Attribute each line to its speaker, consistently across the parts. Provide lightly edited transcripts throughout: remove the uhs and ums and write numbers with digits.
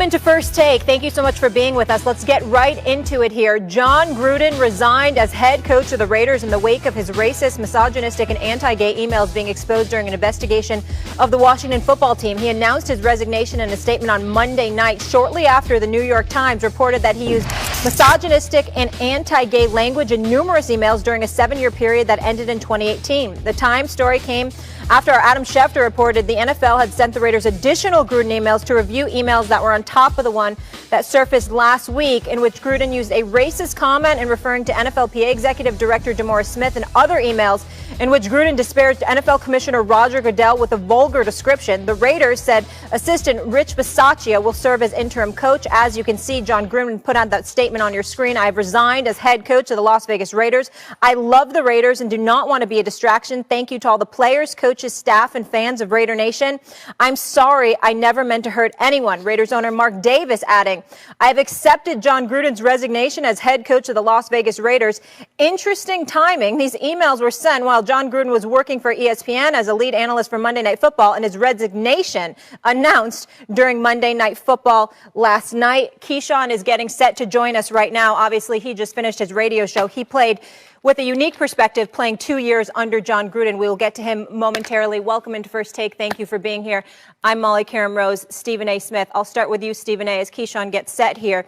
Speaker 1: into First Take. Thank you so much for being with us. Let's get right into it here. John Gruden resigned as head coach of the Raiders in the wake of his racist, misogynistic, and anti-gay emails being exposed during an investigation of the Washington football team. He announced his resignation in a statement on Monday night, shortly after the New York Times reported that he used misogynistic and anti-gay language in numerous emails during a 7-year period that ended in 2018. The Times story came after Adam Schefter reported the NFL had sent the Raiders additional Gruden emails to review emails that were on top of the one that surfaced last week, in which Gruden used a racist comment in referring to NFLPA Executive Director DeMaurice Smith, and other emails in which Gruden disparaged NFL Commissioner Roger Goodell with a vulgar description. The Raiders said assistant Rich Bisaccia will serve as interim coach. As you can see, John Gruden put out that statement on your screen. I've resigned as head coach of the Las Vegas Raiders. I love the Raiders and do not want to be a distraction. Thank you to all the players, coaches, staff, and fans of Raider Nation. I'm sorry, I never meant to hurt anyone. Raiders owner Mark Davis adding, I have accepted John Gruden's resignation as head coach of the Las Vegas Raiders. Interesting timing. These emails were sent while John Gruden was working for ESPN as a lead analyst for Monday Night Football, and his resignation announced during Monday Night Football last night. Keyshawn is getting set to join us right now. Obviously, he just finished his radio show. He played with a unique perspective, playing 2 years under John Gruden. We will get to him momentarily. Welcome into First Take. Thank you for being here. I'm Molly Karam Rose, Stephen A. Smith. I'll start with you, Stephen A., as Keyshawn gets set here.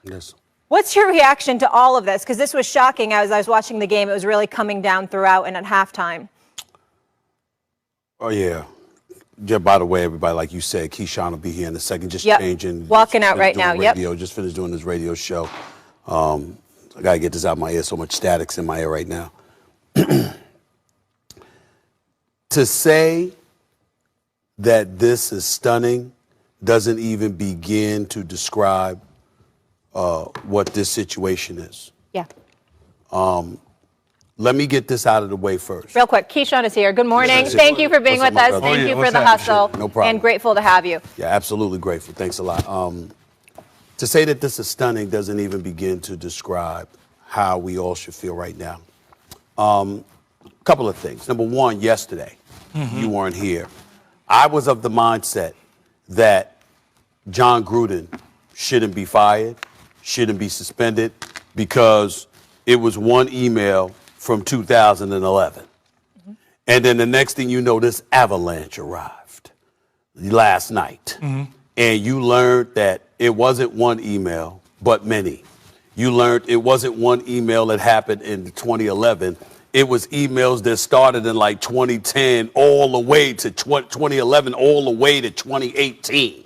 Speaker 2: Yes.
Speaker 1: What's your reaction to all of this? Because this was shocking. As I was watching the game, it was really coming down throughout and at halftime.
Speaker 2: Oh, yeah. Yeah, by the way, everybody, like you said, Keyshawn will be here in a second. Just changing.
Speaker 1: Walking out right now.
Speaker 2: Radio, just finished doing this radio show. I got to get this out of my ear. So much static's in my ear right now. To say that this is stunning doesn't even begin to describe what this situation is.
Speaker 1: Yeah.
Speaker 2: Let me get this out of the way first.
Speaker 1: Real quick, Keyshawn is here. Good morning. Thank you for being with us. Thank you for the hustle.
Speaker 2: No problem.
Speaker 1: And grateful to have you.
Speaker 2: Yeah, absolutely grateful. Thanks a lot. To say that this is stunning doesn't even begin to describe how we all should feel right now. A couple of things. Number one, yesterday, you weren't here. I was of the mindset that John Gruden shouldn't be fired, shouldn't be suspended, because it was one email from 2011. And then the next thing you know, this avalanche arrived last night. And you learned that it wasn't one email, but many. You learned it wasn't one email that happened in 2011. It was emails that started in like 2010 all the way to 2011, all the way to 2018.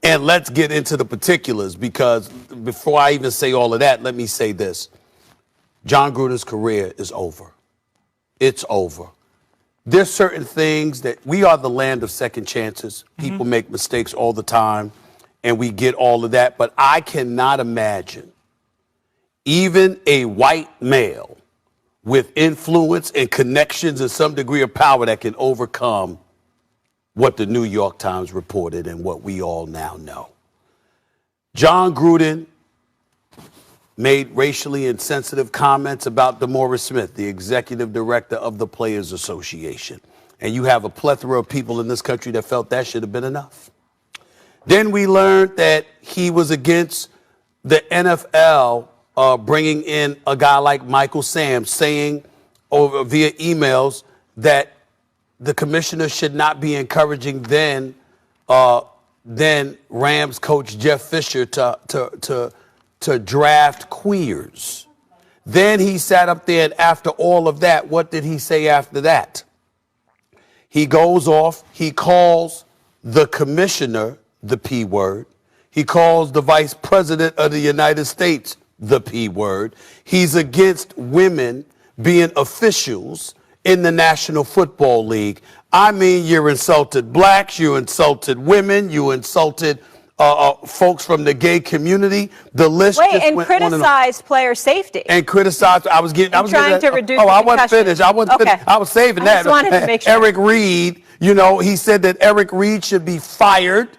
Speaker 2: And let's get into the particulars, because before I even say all of that, let me say this. John Gruden's career is over. It's over. There's certain things that we are the land of second chances. People make mistakes all the time, and we get all of that. But I cannot imagine even a white male with influence and connections and some degree of power that can overcome what the New York Times reported and what we all now know. John Gruden made racially insensitive comments about DeMaurice Smith, the executive director of the Players Association. And you have a plethora of people in this country that felt that should have been enough. Then we learned that he was against the NFL bringing in a guy like Michael Sam, saying over via emails that the commissioner should not be encouraging then Rams coach Jeff Fisher to draft queers. Then he sat up there, and after all of that, what did he say after that? He goes off, he calls the commissioner the P word. He calls the vice president of the United States the P word. He's against women being officials in the National Football League. I mean, you insulted blacks, you insulted women, you insulted folks from the gay community. The list just
Speaker 1: and
Speaker 2: went
Speaker 1: criticized player safety.
Speaker 2: And criticized. I was
Speaker 1: trying to reduce.
Speaker 2: I wasn't finished. I wasn't finished. I was saving that.
Speaker 1: Just wanted to make sure.
Speaker 2: Eric Reed, he said that Eric Reed should be fired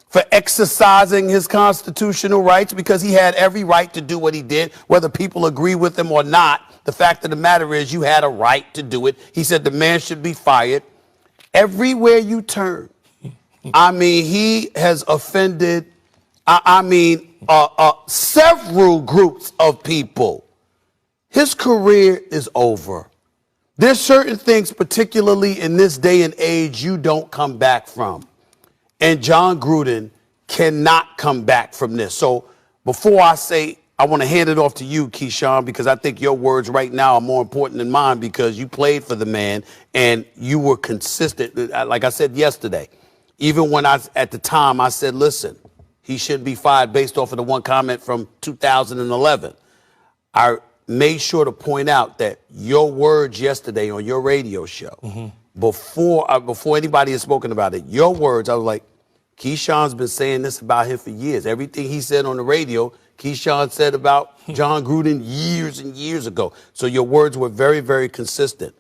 Speaker 2: for exercising his constitutional rights, because he had every right to do what he did, whether people agree with him or not. The fact of the matter is, you had a right to do it. He said the man should be fired. Everywhere you turn, I mean, he has offended I mean, several groups of people. His career is over. There's certain things, particularly in this day and age, you don't come back from. And John Gruden cannot come back from this. So before I say, I want to hand it off to you, Keyshawn, because I think your words right now are more important than mine because you played for the man and you were consistent. Like I said yesterday, even when at the time I said, listen, he shouldn't be fired based off of the one comment from 2011. I made sure to point out that your words yesterday on your radio show, before anybody had spoken about it, your words, I was like, Keyshawn's been saying this about him for years. Everything he said on the radio, Keyshawn said about John Gruden years and years ago. So your words were very, very consistent.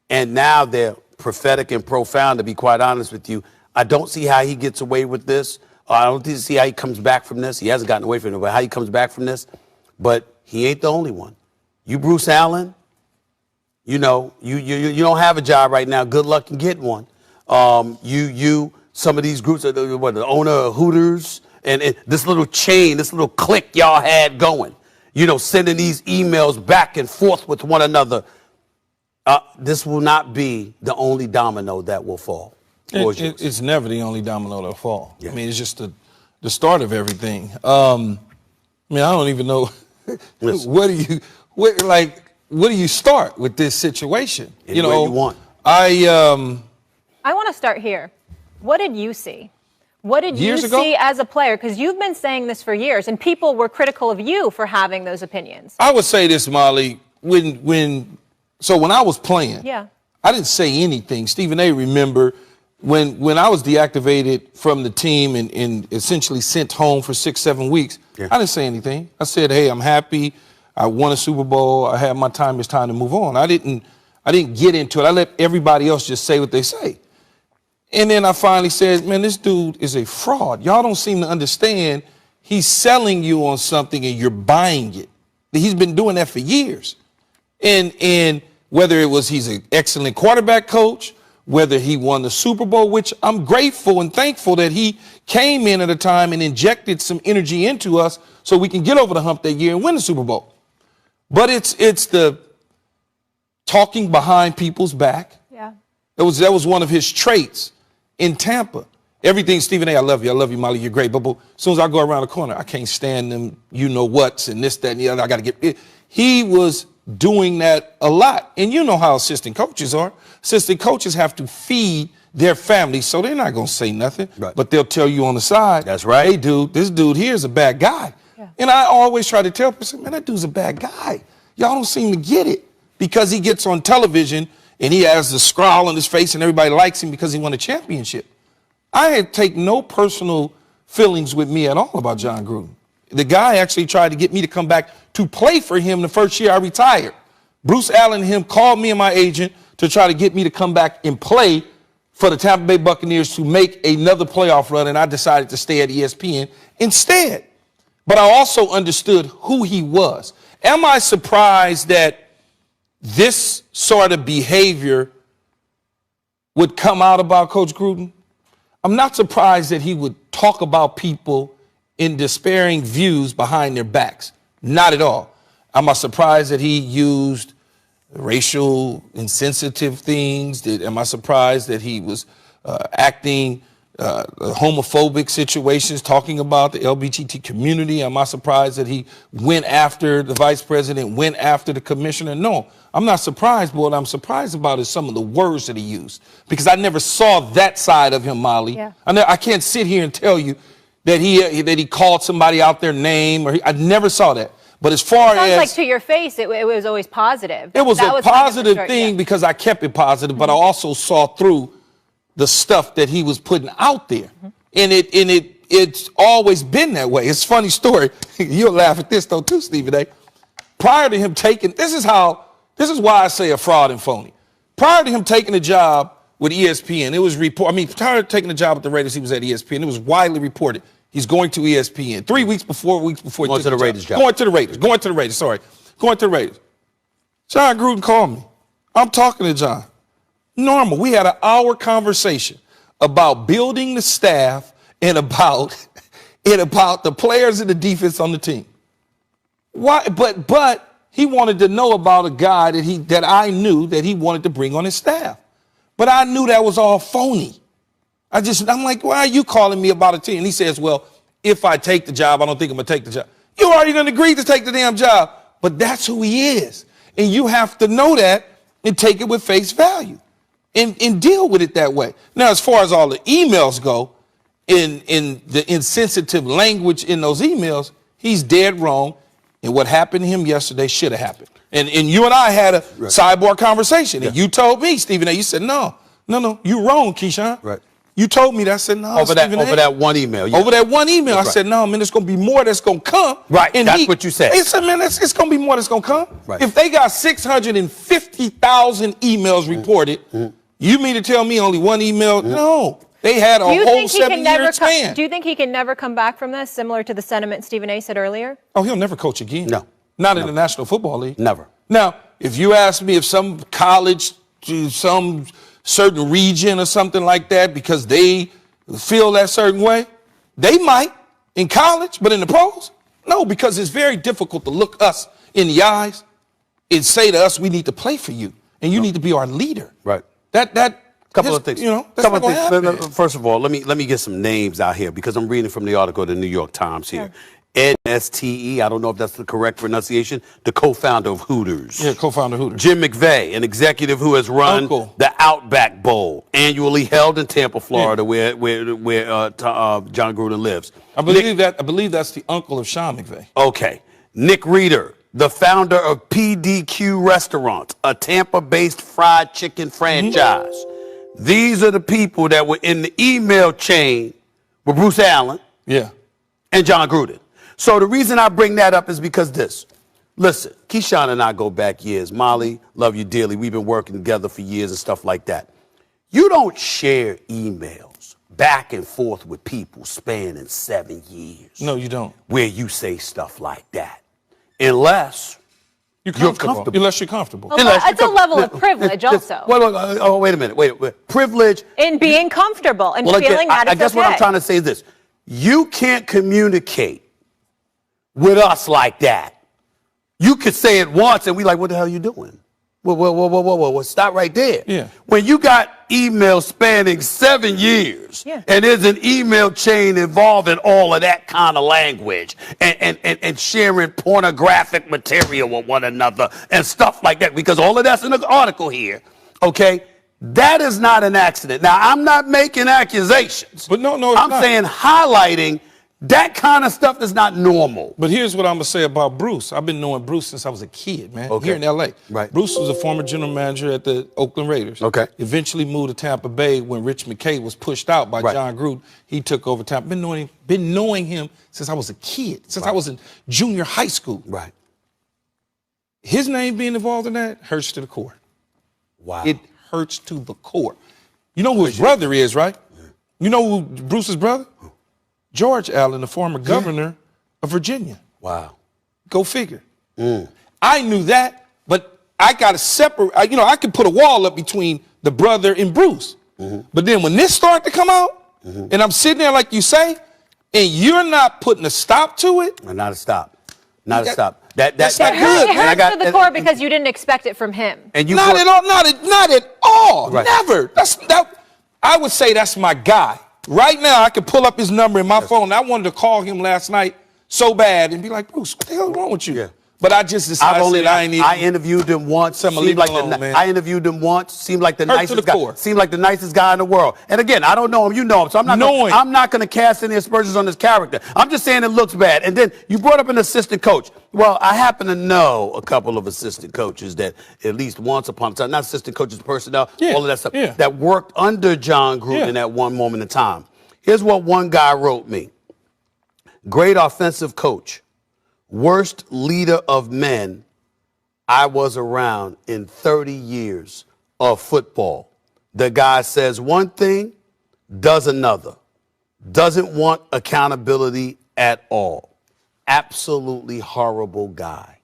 Speaker 2: And now they're prophetic and profound, to be quite honest with you. I don't see how he gets away with this. I don't see how he comes back from this. He hasn't gotten away from it, but how he comes back from this. But he ain't the only one. You, Bruce Allen, you know, you don't have a job right now. Good luck in getting one. Some of these groups are the owner of Hooters and this little chain, this little clique y'all had going, you know, sending these emails back and forth with one another. This will not be the only domino that will fall.
Speaker 3: It's never the only domino that will fall. Yeah. I mean, it's just the start of everything. I mean, I don't even know where do you start with this situation?
Speaker 2: Anywhere you want.
Speaker 1: I want to start here. What did you see? What did you see as a player? Because you've been saying this for years, and people were critical of you for having those opinions.
Speaker 3: I would say this, Molly. When I was playing, I didn't say anything. Stephen A. remember when I was deactivated from the team and essentially sent home for 6-7 weeks. Yeah. I didn't say anything. I said, "Hey, I'm happy. I won a Super Bowl. I had my time. It's time to move on." I didn't get into it. I let everybody else just say what they say. And then I finally said, man, this dude is a fraud. Y'all don't seem to understand. He's selling you on something and you're buying it. He's been doing that for years. And whether it was he's an excellent quarterback coach, whether he won the Super Bowl, which I'm grateful and thankful that he came in at a time and injected some energy into us so we can get over the hump that year and win the Super Bowl. But it's the talking behind people's back.
Speaker 1: Yeah.
Speaker 3: That was one of his traits. In Tampa, everything, Stephen A., I love you, Molly, you're great. But as soon as I go around the corner, I can't stand them, you know what's, and this, that, and the other. I got to get it. He was doing that a lot. And you know how assistant coaches are. Assistant coaches have to feed their family, so they're not going to say nothing. Right. But they'll tell you on the side,
Speaker 2: that's right.
Speaker 3: Hey, dude, this dude here is a bad guy. Yeah. And I always try to tell people, man, that dude's a bad guy. Y'all don't seem to get it because he gets on television and he has the scowl on his face and everybody likes him because he won a championship. I had taken no personal feelings with me at all about John Gruden. The guy actually tried to get me to come back to play for him the first year I retired. Bruce Allen and him called me and my agent to try to get me to come back and play for the Tampa Bay Buccaneers to make another playoff run, and I decided to stay at ESPN instead. But I also understood who he was. Am I surprised that this sort of behavior would come out about Coach Gruden? I'm not surprised that he would talk about people in despairing views behind their backs. Not at all. Am I surprised that he used racial insensitive things? Am I surprised that he was acting homophobic situations, talking about the LGBT community? Am I surprised that he went after the vice president, went after the commissioner? No, I'm not surprised, but what I'm surprised about is some of the words that he used, because I never saw that side of him, Molly. Yeah. I can't sit here and tell you that he called somebody out their name, I never saw that. But as far
Speaker 1: as like to your face, it was always positive.
Speaker 3: It was a positive thing because I kept it positive, but I also saw through the stuff that he was putting out there. And it's always been that way. It's a funny story. You'll laugh at this though too, Stephen A. Prior to him taking, this is why I say a fraud and phony. Prior to him taking a job with ESPN, it was prior to taking the job with the Raiders, he was at ESPN. It was widely reported he's going to ESPN 3 weeks before
Speaker 2: going to the Raiders job.
Speaker 3: Going to the Raiders. John Gruden called me. I'm talking to John. Normal. We had an hour conversation about building the staff and about and about the players and the defense on the team. Why? But he wanted to know about a guy that I knew that he wanted to bring on his staff. But I knew that was all phony. I'm like, why are you calling me about a team? And he says, well, if I take the job, I don't think I'm going to take the job. You already done agreed to take the damn job. But that's who he is. And you have to know that and take it with face value and deal with it that way. Now, as far as all the emails go, in the insensitive language in those emails, he's dead wrong. And what happened to him yesterday should have happened. And you and I had a sidebar conversation. And you told me, Stephen A., you said, no, you're wrong, Keyshawn.
Speaker 2: Right.
Speaker 3: You told me that. I said, no,
Speaker 2: over that one email. Yeah.
Speaker 3: Over that one email. I said, no, man, there's going to be more that's going to come.
Speaker 2: Right, and that's what you said.
Speaker 3: He said, man, it's going to be more that's going to come.
Speaker 2: Right.
Speaker 3: If they got 650,000 emails reported, you mean to tell me only one email? No. They had a whole 7-year span.
Speaker 1: Do you think he can never come back from this, similar to the sentiment Stephen A. said earlier?
Speaker 3: Oh, he'll never coach again.
Speaker 2: No.
Speaker 3: Not in the National Football League.
Speaker 2: Never.
Speaker 3: Now, if you ask me if some college to some certain region or something like that, because they feel that certain way, they might in college, but in the pros, no, because it's very difficult to look us in the eyes and say to us, we need to play for you, and you need to be our leader.
Speaker 2: Right.
Speaker 3: Couple of things. Couple of things.
Speaker 2: First of all, let me get some names out here because I'm reading from the article of the New York Times here. Ed S.T.E., I don't know if that's the correct pronunciation, the co-founder of Hooters.
Speaker 3: Yeah, co-founder of Hooters.
Speaker 2: Jim McVeigh, an executive who has run the Outback Bowl, annually held in Tampa, Florida, where John Gruden lives.
Speaker 3: I believe that's the uncle of Sean McVeigh.
Speaker 2: Okay. Nick Reeder, the founder of PDQ Restaurants, a Tampa-based fried chicken franchise. These are the people that were in the email chain with Bruce Allen and John Gruden. So the reason I bring that up is because this. Listen, Keyshawn and I go back years. Molly, love you dearly. We've been working together for years and stuff like that. You don't share emails back and forth with people spanning 7 years.
Speaker 3: No, you don't.
Speaker 2: Where you say stuff like that. Unless you're comfortable.
Speaker 3: Unless you're comfortable.
Speaker 1: Well, it's a level of privilege also.
Speaker 2: Wait a minute. Wait. Privilege.
Speaker 1: In being comfortable and feeling that it's okay.
Speaker 2: I guess what I'm trying to say is this. You can't communicate with us like that. You could say it once and we like, what the hell are you doing? Whoa, stop right there.
Speaker 3: Yeah.
Speaker 2: When you got emails spanning 7 years and there's an email chain involving all of that kind of language and sharing pornographic material with one another and stuff like that, because all of that's in the article here, okay? That is not an accident. Now, I'm not making accusations.
Speaker 3: But no,
Speaker 2: I'm saying highlighting that kind of stuff is not normal.
Speaker 3: But here's what I'm going to say about Bruce. I've been knowing Bruce since I was a kid, man, here in L.A.
Speaker 2: Right.
Speaker 3: Bruce was a former general manager at the Oakland Raiders.
Speaker 2: Okay.
Speaker 3: Eventually moved to Tampa Bay when Rich McKay was pushed out by John Gruden. He took over Tampa. Been knowing him since I was a kid, since I was in junior high school.
Speaker 2: Right.
Speaker 3: His name being involved in that hurts to the core.
Speaker 2: Wow.
Speaker 3: It hurts to the core. You know who his brother is, right? You know who Bruce's brother? George Allen, the former governor of Virginia.
Speaker 2: Wow.
Speaker 3: Go figure. I knew that, but I got to separate. I could put a wall up between the brother and Bruce. But then when this started to come out, and I'm sitting there like you say, and you're not putting a stop to it.
Speaker 2: Not a stop. Not a stop.
Speaker 3: That's not good.
Speaker 1: It hurts to the core because you didn't expect it from him.
Speaker 2: And you
Speaker 3: not at all.
Speaker 2: Right.
Speaker 3: Never. I would say that's my guy. Right now, I can pull up his number in my phone. I wanted to call him last night so bad and be like, Bruce, what the hell is wrong with you?
Speaker 2: Yeah.
Speaker 3: But I just decided
Speaker 2: I interviewed him once. I interviewed him once. Seemed like the nicest guy. Seemed like the nicest guy in the world. And again, I don't know him. You know him, so I'm not going to cast any aspersions on his character. I'm just saying it looks bad. And then you brought up an assistant coach. Well, I happen to know a couple of assistant coaches that at least once upon a time, not assistant coaches, personnel, all of that stuff, that worked under John Gruden at one moment in time. Here's what one guy wrote me. Great offensive coach. Worst leader of men I was around in 30 years of football. The guy says one thing, does another. Doesn't want accountability at all. Absolutely horrible guy.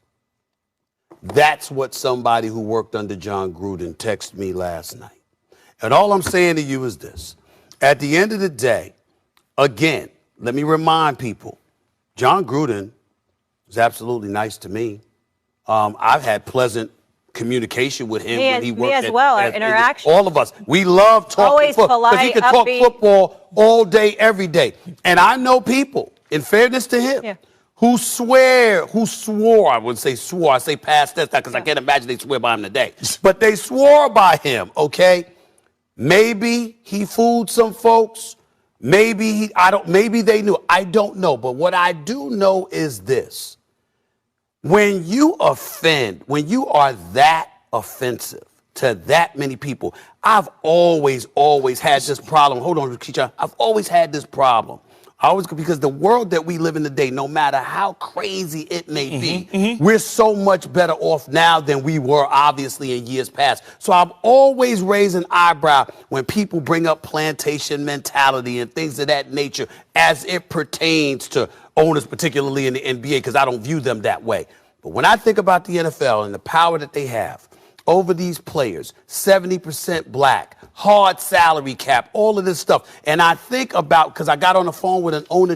Speaker 2: That's what somebody who worked under John Gruden texted me last night. And all I'm saying to you is this. At the end of the day, again, let me remind people, John Gruden is absolutely nice to me. I've had pleasant communication with him when he worked
Speaker 1: me as well, our interaction.
Speaker 2: All of us. We love talking
Speaker 1: Always
Speaker 2: football.
Speaker 1: polite,
Speaker 2: He could
Speaker 1: upbeat.
Speaker 2: talk football all day, every day. And I know people, in fairness to him, who swore, I wouldn't say swore, I say past tense, because I can't imagine they swear by him today. But they swore by him, okay? Maybe he fooled some folks. Maybe maybe they knew. I don't know. But what I do know is this. When you offend, when you are that offensive to that many people, I've always had this problem. Hold on, Keisha. I've always had this problem. Because the world that we live in today, no matter how crazy it may be, we're so much better off now than we were, obviously, in years past. So I've always raised an eyebrow when people bring up plantation mentality and things of that nature as it pertains to owners, particularly in the NBA, because I don't view them that way. But when I think about the NFL and the power that they have over these players, 70% black, hard salary cap, all of this stuff. And I think about, because I got on the phone with an owner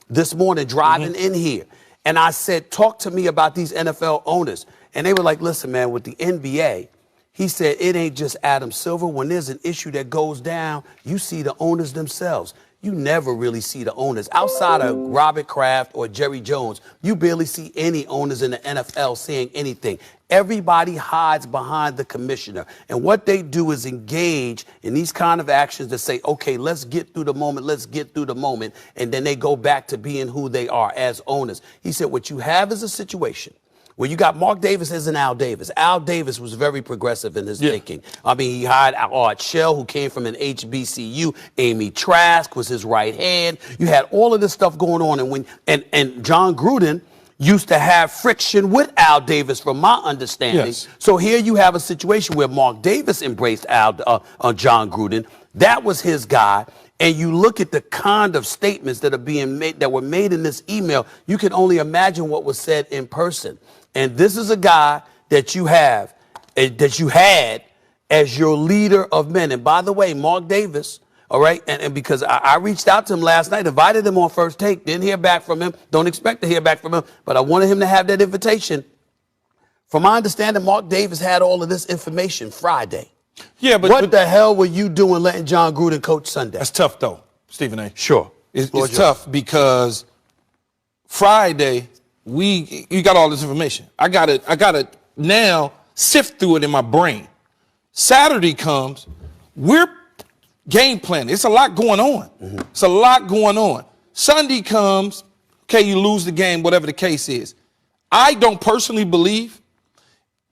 Speaker 2: this morning, driving in here. And I said, talk to me about these NFL owners. And they were like, listen, man, with the NBA, he said, it ain't just Adam Silver. When there's an issue that goes down, you see the owners themselves. You never really see the owners. Outside of Robert Kraft or Jerry Jones, you barely see any owners in the NFL saying anything. Everybody hides behind the commissioner. And what they do is engage in these kind of actions to say, okay, let's get through the moment. And then they go back to being who they are as owners. He said, what you have is a situation where you got Mark Davis as an Al Davis. Al Davis was very progressive in his thinking. I mean, he hired Art Shell, who came from an HBCU. Amy Trask was his right hand. You had all of this stuff going on. And John Gruden used to have friction with Al Davis, from my understanding. Yes. So here you have a situation where Mark Davis embraced John Gruden. That was his guy. And you look at the kind of statements that are being made, that were made in this email, you can only imagine what was said in person. And this is a guy that you had as your leader of men. And by the way, Mark Davis, all right, and because I reached out to him last night, invited him on First Take, didn't hear back from him, don't expect to hear back from him, but I wanted him to have that invitation. From my understanding, Mark Davis had all of this information Friday. Yeah, but what the hell were you doing letting John Gruden coach Sunday?
Speaker 3: That's tough, though, Stephen A.
Speaker 2: Sure.
Speaker 3: It's tough because Friday, you got all this information. I gotta now sift through it in my brain. Saturday comes, we're game planning. It's a lot going on. It's a lot going on. Sunday comes, okay, you lose the game, whatever the case is. I don't personally believe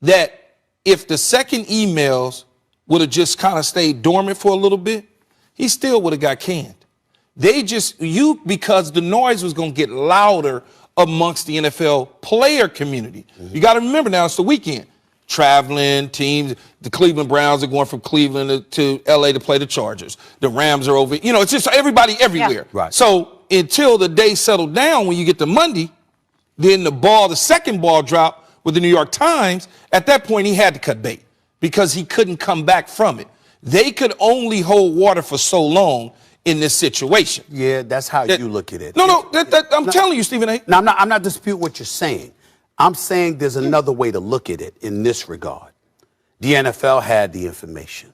Speaker 3: that if the second emails would have just kind of stayed dormant for a little bit, he still would have got canned. Because the noise was going to get louder amongst the NFL player community. You got to remember now, it's the weekend. Traveling teams, the Cleveland Browns are going from Cleveland to LA to play the Chargers. The Rams are over. It's just everybody everywhere.
Speaker 2: Yeah. Right.
Speaker 3: So until the day settled down, when you get to Monday, then the second ball drop with the New York Times, at that point he had to cut bait because he couldn't come back from it. They could only hold water for so long in this situation.
Speaker 2: Yeah, that's how you look at it.
Speaker 3: No, I'm telling you, Stephen A.
Speaker 2: No, I'm not disputing what you're saying. I'm saying there's another way to look at it in this regard. The NFL had the information.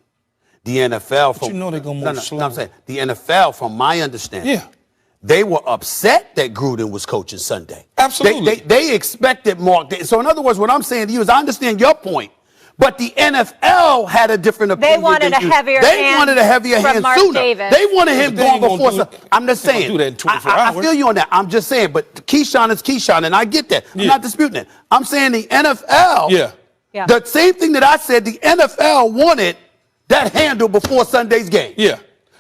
Speaker 2: The NFL,
Speaker 3: but they're going to move slow.
Speaker 2: No, I'm saying the NFL, from my understanding, they were upset that Gruden was coaching Sunday.
Speaker 3: Absolutely.
Speaker 2: They expected Mark. So in other words, what I'm saying to you is I understand your point. But the NFL had a different opinion.
Speaker 1: They wanted a heavier
Speaker 2: hand sooner.
Speaker 1: Davis.
Speaker 2: They wanted him going before. I'm just saying.
Speaker 3: Do that in 24 hours.
Speaker 2: I feel you on that. I'm just saying. But Keyshawn is Keyshawn, and I get that. I'm not disputing it. I'm saying the NFL. The same thing that I said. The NFL wanted that handle beforeUnday's game.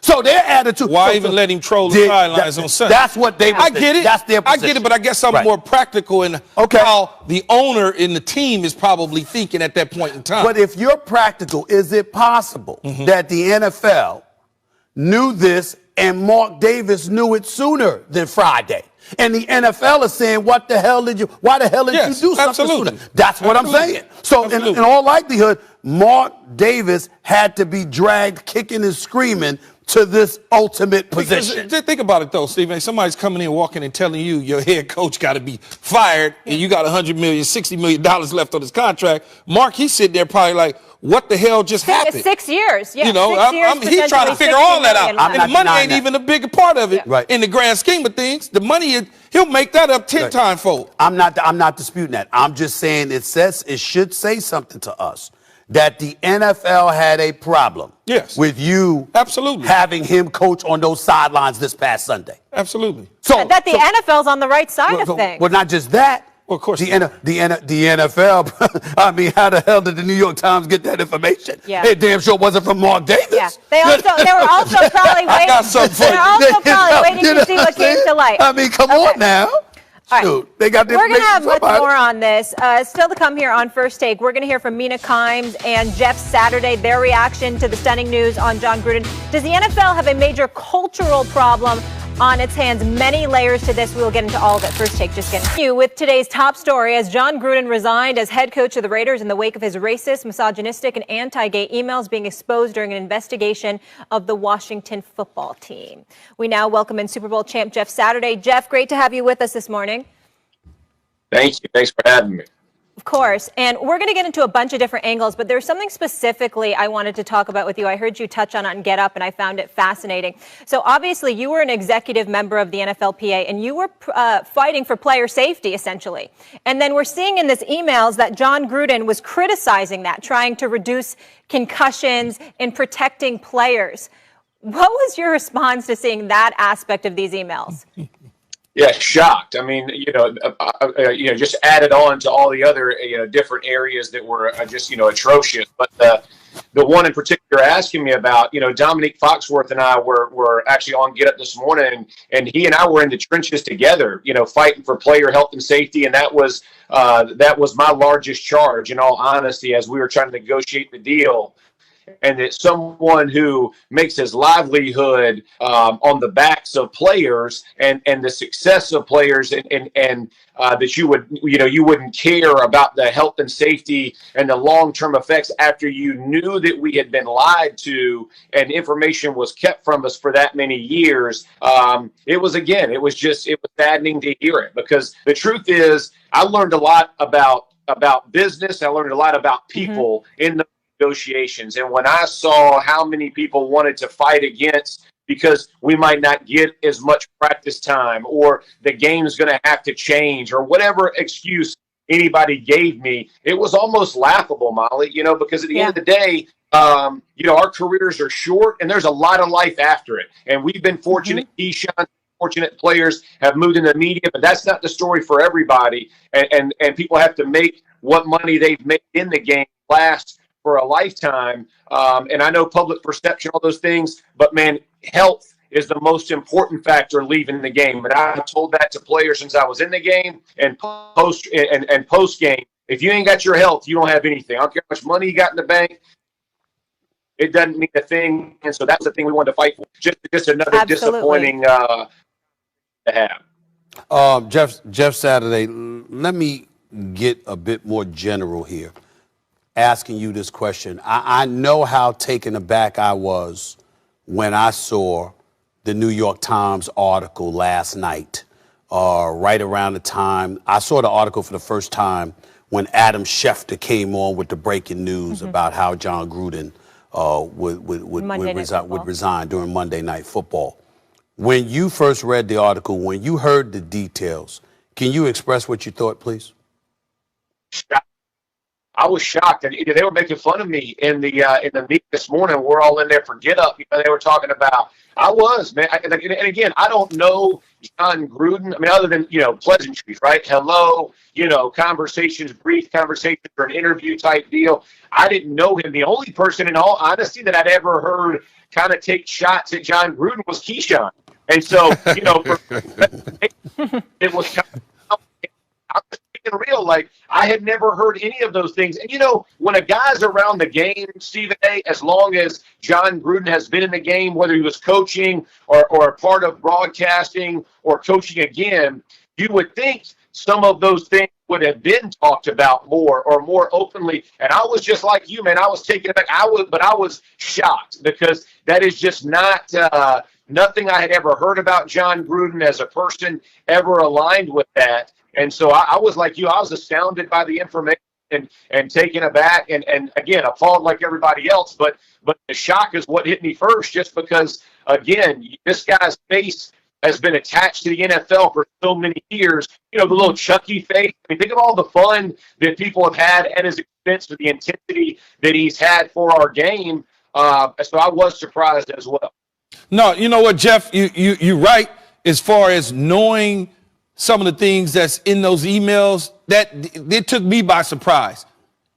Speaker 2: So their attitude.
Speaker 3: Why even let him troll the sidelines on Sunday?
Speaker 2: That's what they.
Speaker 3: I get it.
Speaker 2: That's their position.
Speaker 3: I get it, but I guess I'm more practical in how the owner in the team is probably thinking at that point in time.
Speaker 2: But if you're practical, is it possible that the NFL knew this and Mark Davis knew it sooner than Friday? And the NFL is saying, why the hell did you do something sooner? That's what I'm saying. So in all likelihood, Mark Davis had to be dragged kicking and screaming to this ultimate position.
Speaker 3: Think about it, though, Stephen. Somebody's coming in, walking and telling you your head coach got to be fired and you got $100 million, $60 million left on his contract. Mark, he's sitting there probably like, what the hell just happened?
Speaker 1: 6 years. Yeah,
Speaker 3: you know,
Speaker 1: 6 years,
Speaker 3: he's trying to figure all that out. And the money ain't even a bigger part of it in the grand scheme of things. The money, he'll make that up 10 times fold.
Speaker 2: I'm not disputing that. I'm just saying it should say something to us that the NFL had a problem with you having him coach on those sidelines this past Sunday.
Speaker 3: Absolutely.
Speaker 1: So that the NFL's on the right side of things.
Speaker 2: Well, not just that.
Speaker 3: Well, of course.
Speaker 2: The NFL, I mean, how the hell did the New York Times get that information?
Speaker 1: Yeah.
Speaker 2: It damn sure wasn't from Mark Davis.
Speaker 1: Yeah. They were also probably waiting.
Speaker 3: I got something for you.
Speaker 1: They were also probably waiting to see what came to light.
Speaker 2: I mean, come on now.
Speaker 1: Right.
Speaker 2: Shoot, they got the
Speaker 1: We're going to have
Speaker 2: information
Speaker 1: much
Speaker 2: from
Speaker 1: more on this. Still to come here on First Take, we're going to hear from Mina Kimes and Jeff Saturday, their reaction to the stunning news on Jon Gruden. Does the NFL have a major cultural problem on its hands? Many layers to this. We will get into all of it. First Take, just getting you with today's top story as Jon Gruden resigned as head coach of the Raiders in the wake of his racist, misogynistic, and anti-gay emails being exposed during an investigation of the Washington football team. We now welcome in Super Bowl champ Jeff Saturday. Jeff, great to have you with us this morning.
Speaker 4: Thank you. Thanks for having me.
Speaker 1: Of course. And we're going to get into a bunch of different angles, but there's something specifically I wanted to talk about with you. I heard you touch on it and Get Up, and I found it fascinating. So obviously you were an executive member of the NFLPA, and you were fighting for player safety, essentially. And then we're seeing in this emails that Jon Gruden was criticizing that, trying to reduce concussions and protecting players. What was your response to seeing that aspect of these emails?
Speaker 4: Yeah, shocked. I mean, just added on to all the other, different areas that were just, atrocious. But the one in particular asking me about, Dominique Foxworth and I were actually on Get Up this morning, and he and I were in the trenches together, fighting for player health and safety. And that was my largest charge, in all honesty, as we were trying to negotiate the deal. And that someone who makes his livelihood on the backs of players and the success of players and that you wouldn't care about the health and safety and the long-term effects after you knew that we had been lied to and information was kept from us for that many years. It was saddening to hear it, because the truth is I learned a lot about business. I learned a lot about people in the negotiations. And when I saw how many people wanted to fight against because we might not get as much practice time, or the game's going to have to change, or whatever excuse anybody gave me, it was almost laughable, Molly, because at the end of the day, our careers are short and there's a lot of life after it. And we've been fortunate, Keyshawn, fortunate players have moved in the media, but that's not the story for everybody. And people have to make what money they've made in the game last for a lifetime. And I know public perception, all those things, but man, health is the most important factor leaving the game. And I told that to players since I was in the game and post game. If you ain't got your health, you don't have anything. I don't care how much money you got in the bank. It doesn't mean a thing. And so that's the thing we wanted to fight for. Just another disappointing to have.
Speaker 2: Jeff Saturday, let me get a bit more general here, asking you this question. I know how taken aback I was when I saw the New York Times article last night, right around the time. I saw the article for the first time when Adam Schefter came on with the breaking news about how Jon Gruden would resign during Monday Night Football. When you first read the article, when you heard the details, can you express what you thought, please?
Speaker 4: I was shocked, and they were making fun of me in the meet this morning. We're all in there for Get Up. They were talking about. I was, man. And again, I don't know Jon Gruden. I mean, other than pleasantries, right? Hello, conversations, brief conversations, or an interview type deal. I didn't know him. The only person, in all honesty, that I'd ever heard kind of take shots at Jon Gruden was Keyshawn. And so, it was kind of. Real, like I had never heard any of those things. And when a guy's around the game, Stephen A., as long as Jon Gruden has been in the game, whether he was coaching or a part of broadcasting or coaching again, you would think some of those things would have been talked about more or more openly. And I was just like you, man. I was taken aback. I was shocked because that is just not nothing I had ever heard about John Gruden as a person, ever aligned with that. And so I was like you. I was astounded by the information and taken aback and again, appalled like everybody else. But the shock is what hit me first, just because, again, this guy's face has been attached to the NFL for so many years. You know, the little Chucky face. I mean, think of all the fun that people have had at his expense, for the intensity that he's had for our game. So I was surprised as well.
Speaker 3: No, you know what, Jeff? You're right as far as knowing some of the things that's in those emails. That it took me by surprise.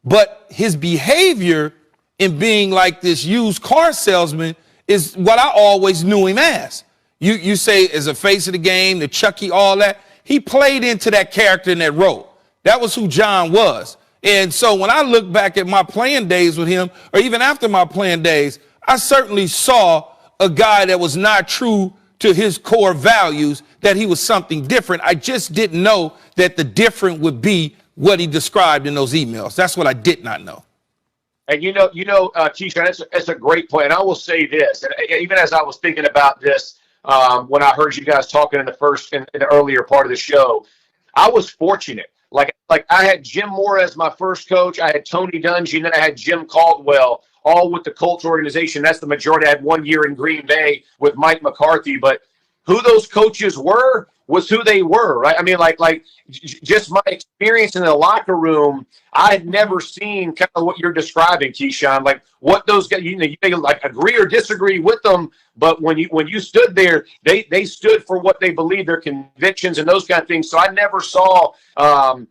Speaker 3: But his behavior in being like this used car salesman is what I always knew him as. You say as a face of the game, the Chucky, all that. He played into that character in that role. That was who John was. And so when I look back at my playing days with him, or even after my playing days, I certainly saw a guy that was not true to his core values, that he was something different. I just didn't know that the different would be what he described in those emails. That's what I did not know.
Speaker 4: And Keyshawn, it's a great point. And I will say this, and even as I was thinking about this, when I heard you guys talking in the earlier part of the show, I was fortunate. Like I had Jim Moore as my first coach. I had Tony Dungy, and then I had Jim Caldwell, all with the Colts organization. That's the majority. I had 1 year in Green Bay with Mike McCarthy. But who those coaches were was who they were, right? I mean, just my experience in the locker room, I had never seen kind of what you're describing, Keyshawn. Like what those guys, you may like agree or disagree with them, but when you stood there, they stood for what they believed, their convictions and those kind of things. So I never saw, kind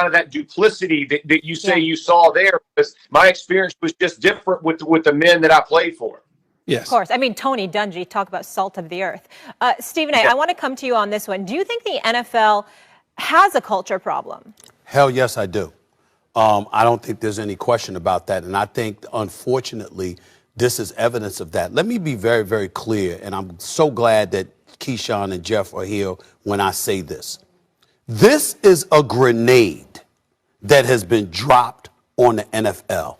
Speaker 4: of that duplicity that you say you saw there, because my experience was just different with the men that I played for.
Speaker 3: Yes.
Speaker 1: Of course. I mean, Tony Dungy, talk about salt of the earth. Stephen A., I want to come to you on this one. Do you think the NFL has a culture problem?
Speaker 2: Hell yes, I do. I don't think there's any question about that. And I think, unfortunately, this is evidence of that. Let me be very, very clear. And I'm so glad that Keyshawn and Jeff are here when I say this. This is a grenade that has been dropped on the NFL.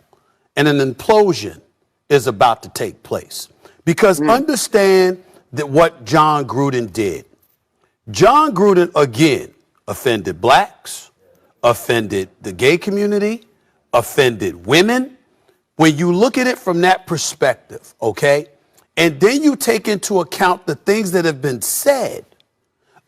Speaker 2: And an implosion is about to take place. Because understand that what John Gruden did. John Gruden, again, offended blacks, offended the gay community, offended women. When you look at it from that perspective, okay, and then you take into account the things that have been said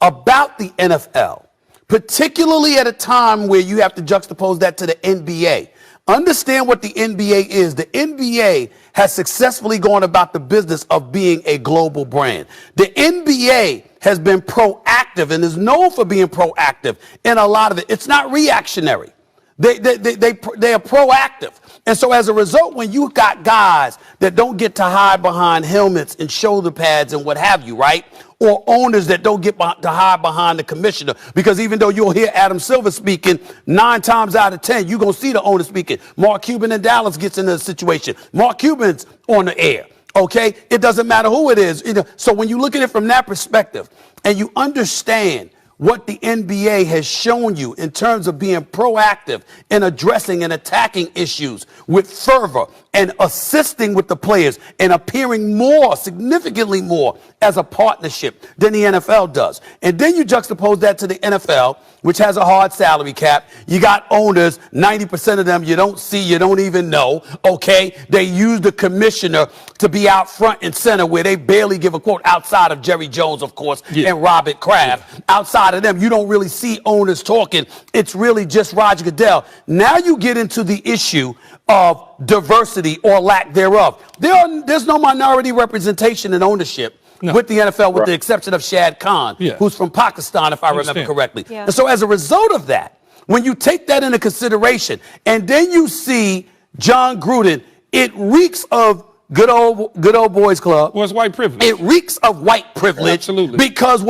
Speaker 2: about the NFL, particularly at a time where you have to juxtapose that to the NBA. Understand what the NBA is. The NBA has successfully gone about the business of being a global brand. The NBA has been proactive and is known for being proactive in a lot of it. It's not reactionary. They are proactive. And so as a result, when you got guys that don't get to hide behind helmets and shoulder pads and what have you, right? Or owners that don't get to hide behind the commissioner, because even though you'll hear Adam Silver speaking 9 times out of 10, you're going to see the owner speaking. Mark Cuban in Dallas gets into the situation. Mark Cuban's on the air. OK, it doesn't matter who it is. So when you look at it from that perspective and you understand what the NBA has shown you in terms of being proactive in addressing and attacking issues with fervor and assisting with the players and appearing more, significantly more, as a partnership than the NFL does. And then you juxtapose that to the NFL, which has a hard salary cap. You got owners, 90% of them you don't see, you don't even know, okay? They use the commissioner to be out front and center, where they barely give a quote, outside of Jerry Jones, of course, and Robert Kraft. Outside of them, you don't really see owners talking. It's really just Roger Goodell. Now you get into the issue of diversity or lack thereof. There's no minority representation in ownership with the NFL, with the exception of Shad Khan, who's from Pakistan, if I remember correctly. And so as a result of that, when you take that into consideration, and then you see John Gruden, it reeks of good old boys club.
Speaker 3: Well, it's white privilege.
Speaker 2: It reeks of white privilege.
Speaker 3: Absolutely.
Speaker 2: Because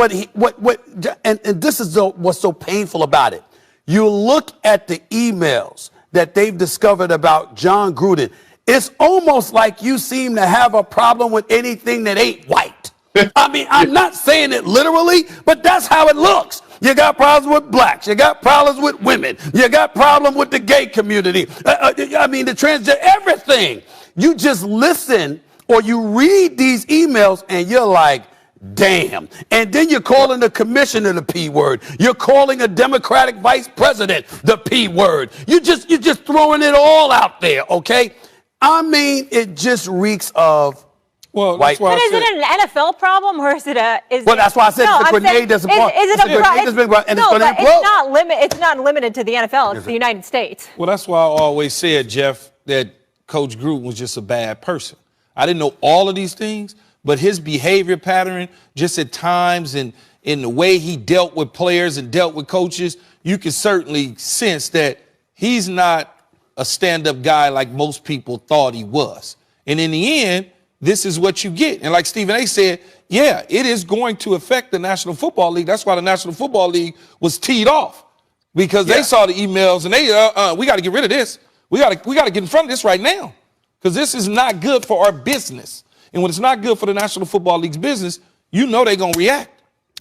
Speaker 2: and this is what's so painful about it. You look at the emails that they've discovered about John Gruden. It's almost like you seem to have a problem with anything that ain't white. I mean, I'm not saying it literally, but that's how it looks. You got problems with blacks. You got problems with women. You got problems with the gay community. I mean, the transgender, everything. You just listen or you read these emails and you're like, damn. And then you're calling the commissioner the P word. You're calling a Democratic vice president the P word. You're just throwing it all out there, okay? I mean, it just reeks of
Speaker 3: Well,
Speaker 2: white.
Speaker 1: But is it an NFL problem or is it a?
Speaker 2: Well, that's why I said it's a grenade that's a problem.
Speaker 1: Is it a
Speaker 2: grenade that's been brought, and
Speaker 1: no,
Speaker 2: it's going to implode.
Speaker 1: It's not limited to the NFL. It's the United States.
Speaker 3: Well, that's why I always said, Jeff, that Coach Gruden was just a bad person. I didn't know all of these things, but his behavior pattern, just at times, and in the way he dealt with players and dealt with coaches, you can certainly sense that he's not a stand-up guy like most people thought he was. And in the end, this is what you get. And like Stephen A. said, yeah, it is going to affect the National Football League. That's why the National Football League was teed off, because they saw the emails and they, we got to get rid of this. We got to get in front of this right now, because this is not good for our business. And when it's not good for the National Football League's business, you know they're going to react.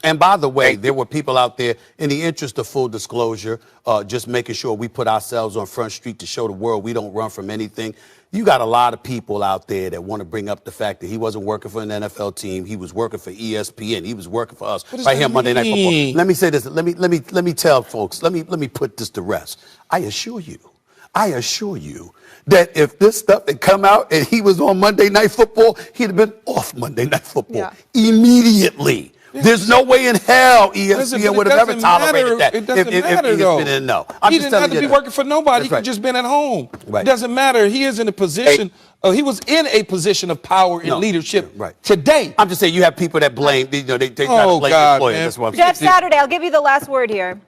Speaker 2: And by the way, there were people out there, in the interest of full disclosure, just making sure we put ourselves on Front Street to show the world we don't run from anything. You got a lot of people out there that want to bring up the fact that he wasn't working for an NFL team. He was working for ESPN. He was working for us right here on Monday Night Football. Let me say this. Let me tell folks. Let me put this to rest. I assure you that if this stuff had come out and he was on Monday Night Football, he'd have been off Monday Night Football immediately. There's no way in hell ESPN would have ever tolerated that.
Speaker 3: It doesn't matter, though.
Speaker 2: He didn't
Speaker 3: have to be working for nobody. He could just been at home. It doesn't matter. He is in a position. He was in a position of power and leadership today.
Speaker 2: I'm just saying you have people that blame. They try to blame the employer. That's what I'm saying.
Speaker 1: Jeff Saturday, I'll give you the last word here.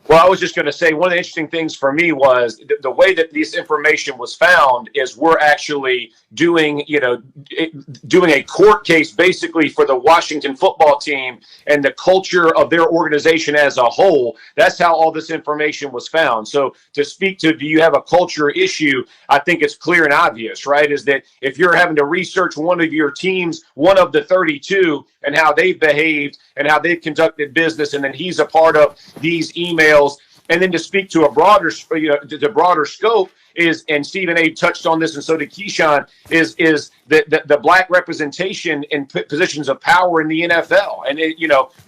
Speaker 4: Well, I was just going to say one of the interesting things for me was the way that this information was found is we're actually doing a court case basically for the Washington football team and the culture of their organization as a whole. That's how all this information was found. So to speak to, do you have a culture issue? I think it's clear and obvious, right? Is that if you're having to research one of your teams, one of the 32, and how they've behaved and how they've conducted business, and then he's a part of these emails, and then to speak to a broader, the broader scope is, and Stephen A. touched on this, and so did Keyshawn, is the black representation in positions of power in the NFL, and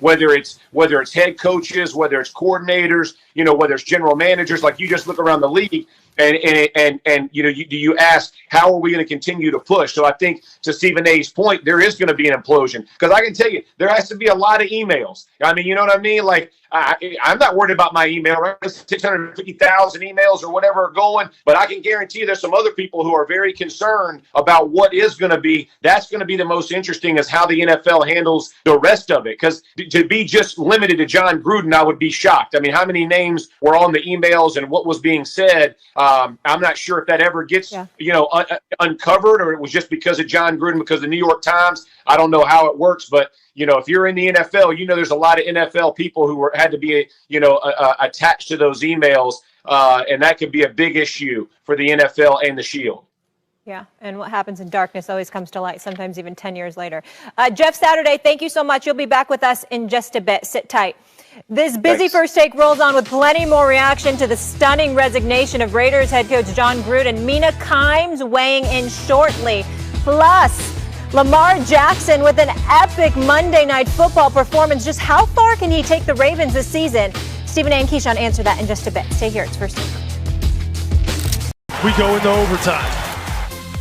Speaker 4: whether it's head coaches, whether it's coordinators, whether it's general managers, like you just look around the league. And you ask, how are we going to continue to push? So I think to Stephen A.'s point, there is going to be an implosion, because I can tell you there has to be a lot of emails. I mean, you know what I mean? Like I'm not worried about my email, right? 650,000 emails or whatever are going, but I can guarantee there's some other people who are very concerned about what is going to be. That's going to be the most interesting, is how the NFL handles the rest of it. Because to be just limited to John Gruden, I would be shocked. I mean, how many names were on the emails and what was being said? I'm not sure if that ever gets, uncovered, or it was just because of John Gruden, because of the New York Times. I don't know how it works, but if you're in the NFL, there's a lot of NFL people who had to be, attached to those emails, and that could be a big issue for the NFL and the Shield.
Speaker 1: Yeah, and what happens in darkness always comes to light, sometimes even 10 years later. Jeff Saturday, thank you so much. You'll be back with us in just a bit. Sit tight. This busy First Take rolls on with plenty more reaction to the stunning resignation of Raiders head coach John Gruden. Mina Kimes weighing in shortly. Plus, Lamar Jackson with an epic Monday Night Football performance. Just how far can he take the Ravens this season? Stephen A. and Keyshawn answer that in just a bit. Stay here. It's First Take.
Speaker 5: We go into overtime.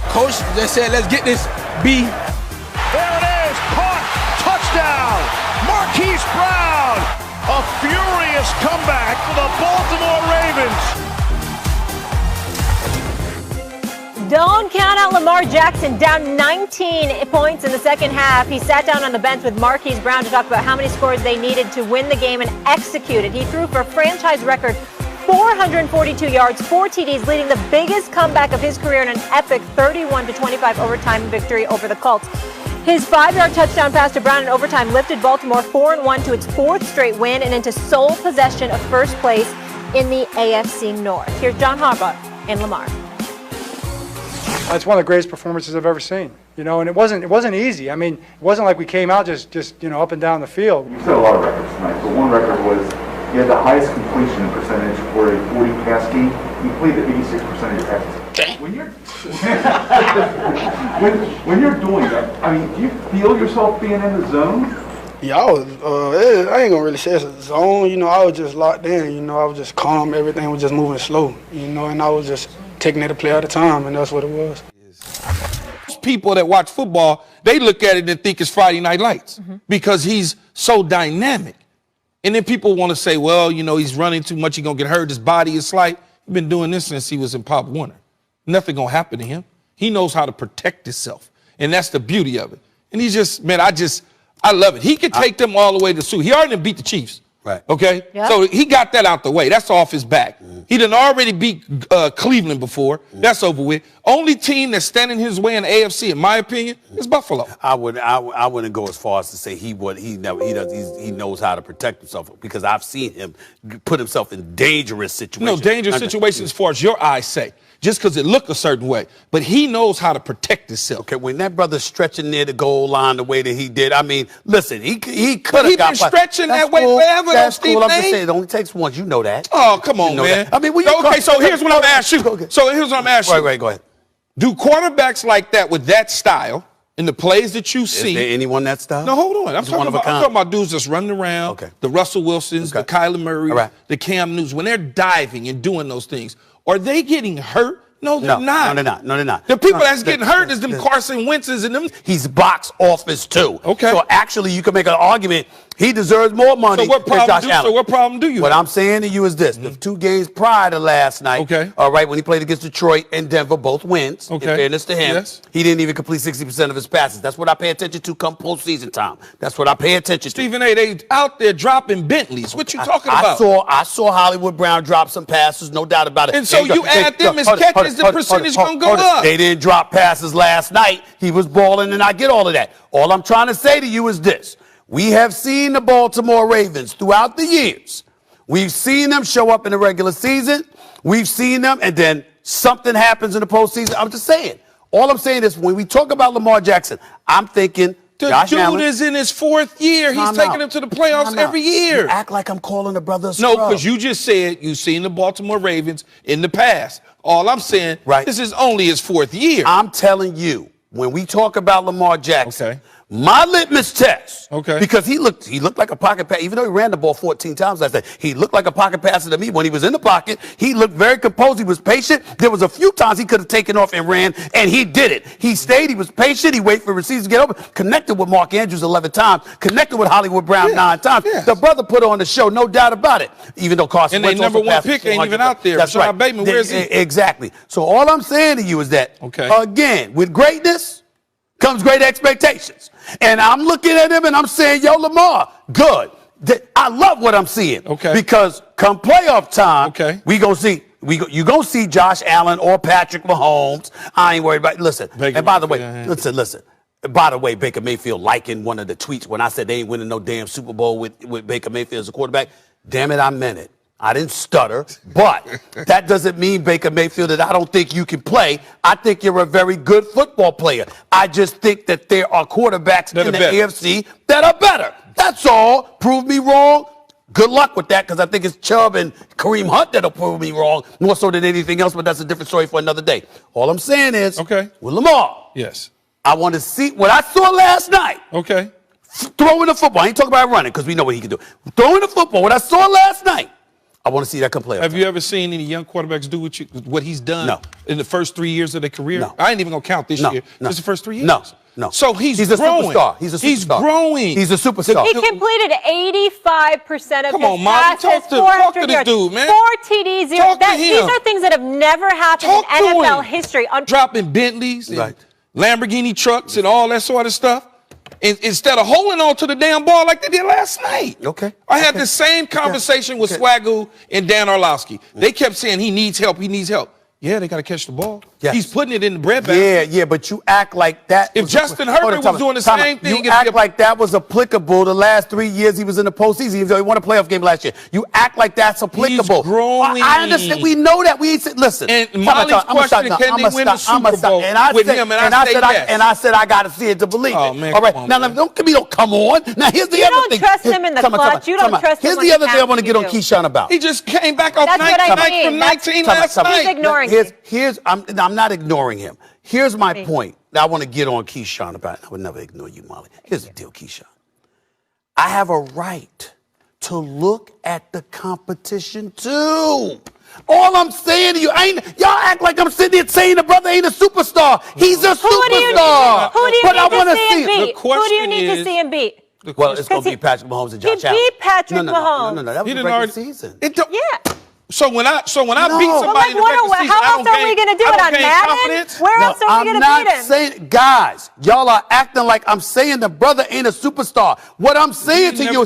Speaker 6: Coach just said, let's get this B.
Speaker 5: There it is. Caught. Touchdown. Marquise Brown. A furious comeback for the Baltimore Ravens.
Speaker 1: Don't count out Lamar Jackson, down 19 points in the second half. He sat down on the bench with Marquise Brown to talk about how many scores they needed to win the game and executed. He threw for a franchise record 442 yards, 4 TDs, leading the biggest comeback of his career in an epic 31-25 overtime victory over the Colts. His 5-yard touchdown pass to Brown in overtime lifted Baltimore 4-1 to its 4th straight win and into sole possession of first place in the AFC North. Here's John Harbaugh and Lamar.
Speaker 7: It's one of the greatest performances I've ever seen. And it wasn't easy. I mean, it wasn't like we came out just up and down the field.
Speaker 8: You set a lot of records tonight, but one record was You had the highest completion percentage for a 40 pass game. You completed 86% of your passes. When you're when you're doing that, I mean, do you feel yourself being in the zone?
Speaker 9: Yeah, I ain't gonna really say it's a zone. You know, I was just locked in. You know, I was just calm. Everything was just moving slow. You know, and I was just taking it a play at a time, and that's what it was.
Speaker 3: People that watch football, they look at it and think it's Friday Night Lights because he's so dynamic. And then people want to say, well, you know, he's running too much, he's going to get hurt, his body is slight. He's been doing this since he was in Pop Warner. Nothing going to happen to him. He knows how to protect himself. And that's the beauty of it. And he's just, man, I love it. He can take them all the way to Sioux. He already beat the Chiefs.
Speaker 2: Right.
Speaker 3: Okay?
Speaker 1: Yeah.
Speaker 3: So he got that out the way. That's off his back. He done already beat Cleveland before. That's over with. Only team that's standing his way in the AFC, in my opinion, is Buffalo.
Speaker 2: I wouldn't go as far as to say he knows how to protect himself, because I've seen him put himself in dangerous situations.
Speaker 3: No, dangerous situations as far as your eyes say, just because it looked a certain way. But he knows how to protect himself.
Speaker 2: Okay, when that brother's stretching near the goal line the way that he did, I mean, listen, he could have
Speaker 3: He been stretching that way forever.
Speaker 2: That's
Speaker 3: Steve
Speaker 2: cool. I'm just
Speaker 3: Nash.
Speaker 2: saying, it only takes once. You know that.
Speaker 3: Oh, come on,
Speaker 2: You know
Speaker 3: man.
Speaker 2: that. I mean,
Speaker 3: so here's what I'm asking you. So here's what I'm asking you.
Speaker 2: Right, go ahead.
Speaker 3: Do quarterbacks like that with that style in the plays that you see?
Speaker 2: Is there anyone that style?
Speaker 3: No, hold on. I'm talking about dudes that's running around.
Speaker 2: Okay.
Speaker 3: The Russell Wilsons, the Kyler Murrays, the Cam Newtons. When they're diving and doing those things, are they getting hurt? No, they're not.
Speaker 2: No, they're not. No, they're not.
Speaker 3: The people that's getting hurt is them Carson Wentz's and them.
Speaker 2: He's box office too.
Speaker 3: Okay.
Speaker 2: So actually, you can make an argument he deserves more money
Speaker 3: So what
Speaker 2: than Josh
Speaker 3: problem?
Speaker 2: Allen.
Speaker 3: So what problem do you?
Speaker 2: What
Speaker 3: have?
Speaker 2: I'm saying to you is this: the 2 games prior to last night,
Speaker 3: Okay.
Speaker 2: all right, when he played against Detroit and Denver, both wins.
Speaker 3: Okay.
Speaker 2: In fairness to him,
Speaker 3: Yes.
Speaker 2: he didn't even complete 60% of his passes. That's what I pay attention to come postseason time. That's what I pay attention to.
Speaker 3: Stephen A. They out there dropping Bentleys. What you talking about?
Speaker 2: I saw Hollywood Brown drop some passes, no doubt about it.
Speaker 3: And so you add them as catches, the percentage gonna go up.
Speaker 2: They didn't drop passes last night. He was balling, and I get all of that. All I'm trying to say to you is this. We have seen the Baltimore Ravens throughout the years. We've seen them show up in the regular season. We've seen them, and then something happens in the postseason. I'm just saying. All I'm saying is when we talk about Lamar Jackson, I'm thinking Josh Allen
Speaker 3: is in his 4th year. He's taking them to the playoffs every year.
Speaker 2: You act like I'm calling the brother a
Speaker 3: No,
Speaker 2: scrub.
Speaker 3: because you just said you've seen the Baltimore Ravens in the past. All I'm saying, this is only his 4th year.
Speaker 2: I'm telling you, when we talk about Lamar Jackson,
Speaker 3: Okay.
Speaker 2: my litmus test,
Speaker 3: Okay.
Speaker 2: because he looked like a pocket passer, even though he ran the ball 14 times last night, he looked like a pocket passer to me. When he was in the pocket, he looked very composed. He was patient. There was a few times he could have taken off and ran, and he did it. He stayed. He was patient. He waited for receivers to get open. Connected with Mark Andrews 11 times. Connected with Hollywood Brown 9 times.
Speaker 3: Yes.
Speaker 2: The brother put on the show, no doubt about it. Even though Carson
Speaker 3: And
Speaker 2: Wentz
Speaker 3: their number
Speaker 2: also
Speaker 3: one
Speaker 2: passed
Speaker 3: pick ain't
Speaker 2: 400.
Speaker 3: even out there.
Speaker 2: That's
Speaker 3: Rashad
Speaker 2: right.
Speaker 3: Bateman, where is he?
Speaker 2: Exactly. So all I'm saying to you is that,
Speaker 3: Okay.
Speaker 2: again, with greatness comes great expectations. And I'm looking at him and I'm saying, yo, Lamar, good. I love what I'm seeing.
Speaker 3: Okay.
Speaker 2: Because come playoff time,
Speaker 3: Okay.
Speaker 2: you gonna see Josh Allen or Patrick Mahomes. I ain't worried about it. Listen.
Speaker 3: Baker
Speaker 2: And by the way,
Speaker 3: Mayfield,
Speaker 2: listen. By the way, Baker Mayfield likened one of the tweets when I said they ain't winning no damn Super Bowl with Baker Mayfield as a quarterback. Damn it, I meant it. I didn't stutter, but that doesn't mean, Baker Mayfield, that I don't think you can play. I think you're a very good football player. I just think that there are quarterbacks in the AFC that are better. That's all. Prove me wrong. Good luck with that, because I think it's Chubb and Kareem Hunt that'll prove me wrong more so than anything else, but that's a different story for another day. All I'm saying is, with Lamar,
Speaker 3: Yes.
Speaker 2: I want to see what I saw last night.
Speaker 3: Okay.
Speaker 2: Throwing the football. I ain't talking about running because we know what he can do. Throwing the football, what I saw last night, I want to see that come play.
Speaker 3: Have you ever seen any young quarterbacks do what he's done in the first 3 years of their career?
Speaker 2: No.
Speaker 3: I ain't even going to count this year. Just the first 3 years.
Speaker 2: No.
Speaker 3: So he's
Speaker 2: a
Speaker 3: growing.
Speaker 2: superstar. He's a superstar.
Speaker 3: He's growing.
Speaker 2: He's a superstar.
Speaker 1: He completed 85% of
Speaker 3: Come
Speaker 1: his
Speaker 3: on, Molly,
Speaker 1: passes,
Speaker 3: talk to
Speaker 1: 400
Speaker 3: this
Speaker 1: yards,
Speaker 3: dude, man.
Speaker 1: 4 TDs.
Speaker 3: Talk to him.
Speaker 1: These are things that have never happened in NFL history.
Speaker 3: Dropping Bentleys and Lamborghini trucks and all that sort of stuff. Instead of holding on to the damn ball like they did last night.
Speaker 2: Okay.
Speaker 3: I had the same conversation with Swagoo and Dan Orlovsky. They kept saying he needs help, he needs help. Yeah, they got to catch the ball.
Speaker 2: Yes.
Speaker 3: He's putting it in the breadbasket.
Speaker 2: Yeah, but you act like that.
Speaker 3: If Justin Herbert was doing the same thing,
Speaker 2: you act like that was applicable the last 3 years he was in the postseason. He won a playoff game last year. You act like that's applicable.
Speaker 3: He's growing.
Speaker 2: I understand. We know that. We listen.
Speaker 3: And Molly's question, can they win the Super Bowl with him? And I said yes.
Speaker 2: And I said I got to see it to believe it.
Speaker 3: Man,
Speaker 2: all right. Now don't come on. Now here's the other thing.
Speaker 1: You don't trust him in the clutch. You don't trust him.
Speaker 2: Here's the other thing I want to get on Keyshawn about.
Speaker 3: He just came back off 19 last night.
Speaker 1: He's ignoring me.
Speaker 2: I'm not ignoring him. Here's my point that I want to get on Keyshawn about. I would never ignore you, Molly. Here's the deal, Keyshawn. I have a right to look at the competition too. All I'm saying to you, y'all act like I'm sitting here saying the brother ain't a superstar. He's a superstar.
Speaker 1: Who do you
Speaker 2: but I
Speaker 1: need
Speaker 2: want
Speaker 1: to see him
Speaker 2: see
Speaker 1: beat? Who do you need to see him beat?
Speaker 2: Well, it's going to be Patrick Mahomes and Josh Allen.
Speaker 1: He beat Patrick Mahomes.
Speaker 2: No, that was the regular season.
Speaker 1: Yeah.
Speaker 3: So when I beat somebody in the regular season,
Speaker 1: how else are we going to do it on Madden? Where else are we going to beat him?
Speaker 2: Saying, guys, y'all are acting like I'm saying the brother ain't a superstar. What I'm saying to you,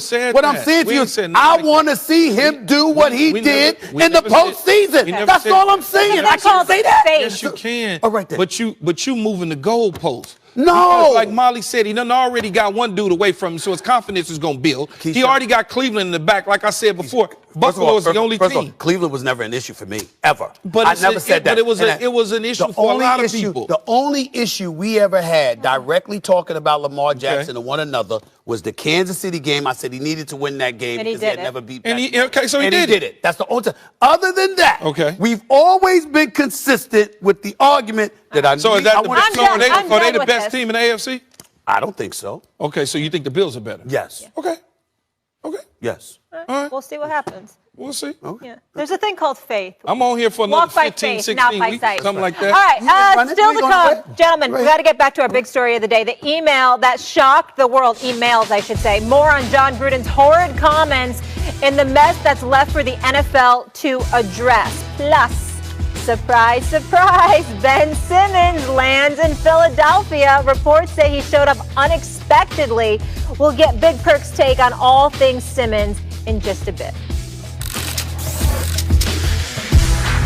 Speaker 2: I want to see him do what he did in the postseason. That's all I'm saying. I can't say that.
Speaker 3: Yes, you can.
Speaker 2: All right, then.
Speaker 3: But you moving the goalposts.
Speaker 2: No.
Speaker 3: Because like Molly said, he done already got one dude away from him, so his confidence is going to build. He already got Cleveland in the back. Like I said before, Buffalo is the only team.
Speaker 2: First of all, Cleveland was never an issue for me, ever.
Speaker 3: But
Speaker 2: I never said that.
Speaker 3: But it was an issue for a lot of people.
Speaker 2: The only issue we ever had directly talking about Lamar Jackson and one another was the Kansas City game. I said he needed to win that game because he had never beat Patrick.
Speaker 3: So he did it.
Speaker 2: That's the only time. Other than that, we've always been consistent with the argument that are they
Speaker 3: the best team in the AFC?
Speaker 2: I don't think so.
Speaker 3: Okay, so you think the Bills are better?
Speaker 2: Yes.
Speaker 3: Okay.
Speaker 2: Yes.
Speaker 1: All right. We'll see what happens.
Speaker 3: We'll see.
Speaker 2: Okay.
Speaker 1: Yeah. There's a thing called faith.
Speaker 3: I'm on here for another 15, 16 weeks, something like that.
Speaker 1: All right, still to come. Gentlemen, we got to get back to our big story of the day. The email that shocked the world, emails I should say. More on John Gruden's horrid comments in the mess that's left for the NFL to address. Plus, surprise, surprise, Ben Simmons lands in Philadelphia. Reports say he showed up unexpectedly. We'll get Big Perk's take on all things Simmons in just a bit.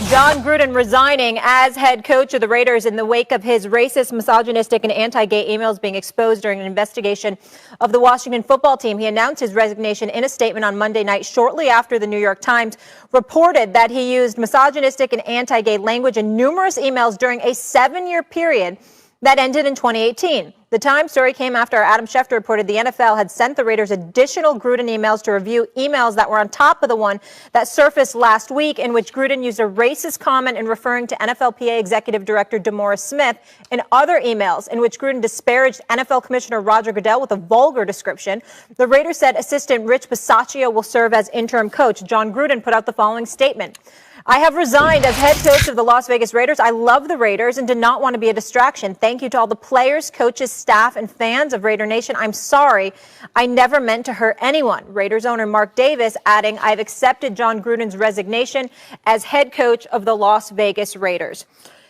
Speaker 1: John Gruden resigning as head coach of the Raiders in the wake of his racist, misogynistic, and anti-gay emails being exposed during an investigation of the Washington football team. He announced his resignation in a statement on Monday night, shortly after the New York Times reported that he used misogynistic and anti-gay language in numerous emails during a 7-year period that ended in 2018. The Times story came after Adam Schefter reported the NFL had sent the Raiders additional Gruden emails to review emails that were on top of the one that surfaced last week, in which Gruden used a racist comment in referring to NFLPA Executive Director DeMaurice Smith, and other emails in which Gruden disparaged NFL Commissioner Roger Goodell with a vulgar description. The Raiders said assistant Rich Bisaccia will serve as interim coach. John Gruden put out the following statement. I have resigned as head coach of the Las Vegas Raiders. I love the Raiders and did not want to be a distraction. Thank you to all the players, coaches, staff, and fans of Raider Nation. I'm sorry. I never meant to hurt anyone. Raiders owner Mark Davis adding, I've accepted John Gruden's resignation as head coach of the Las Vegas Raiders.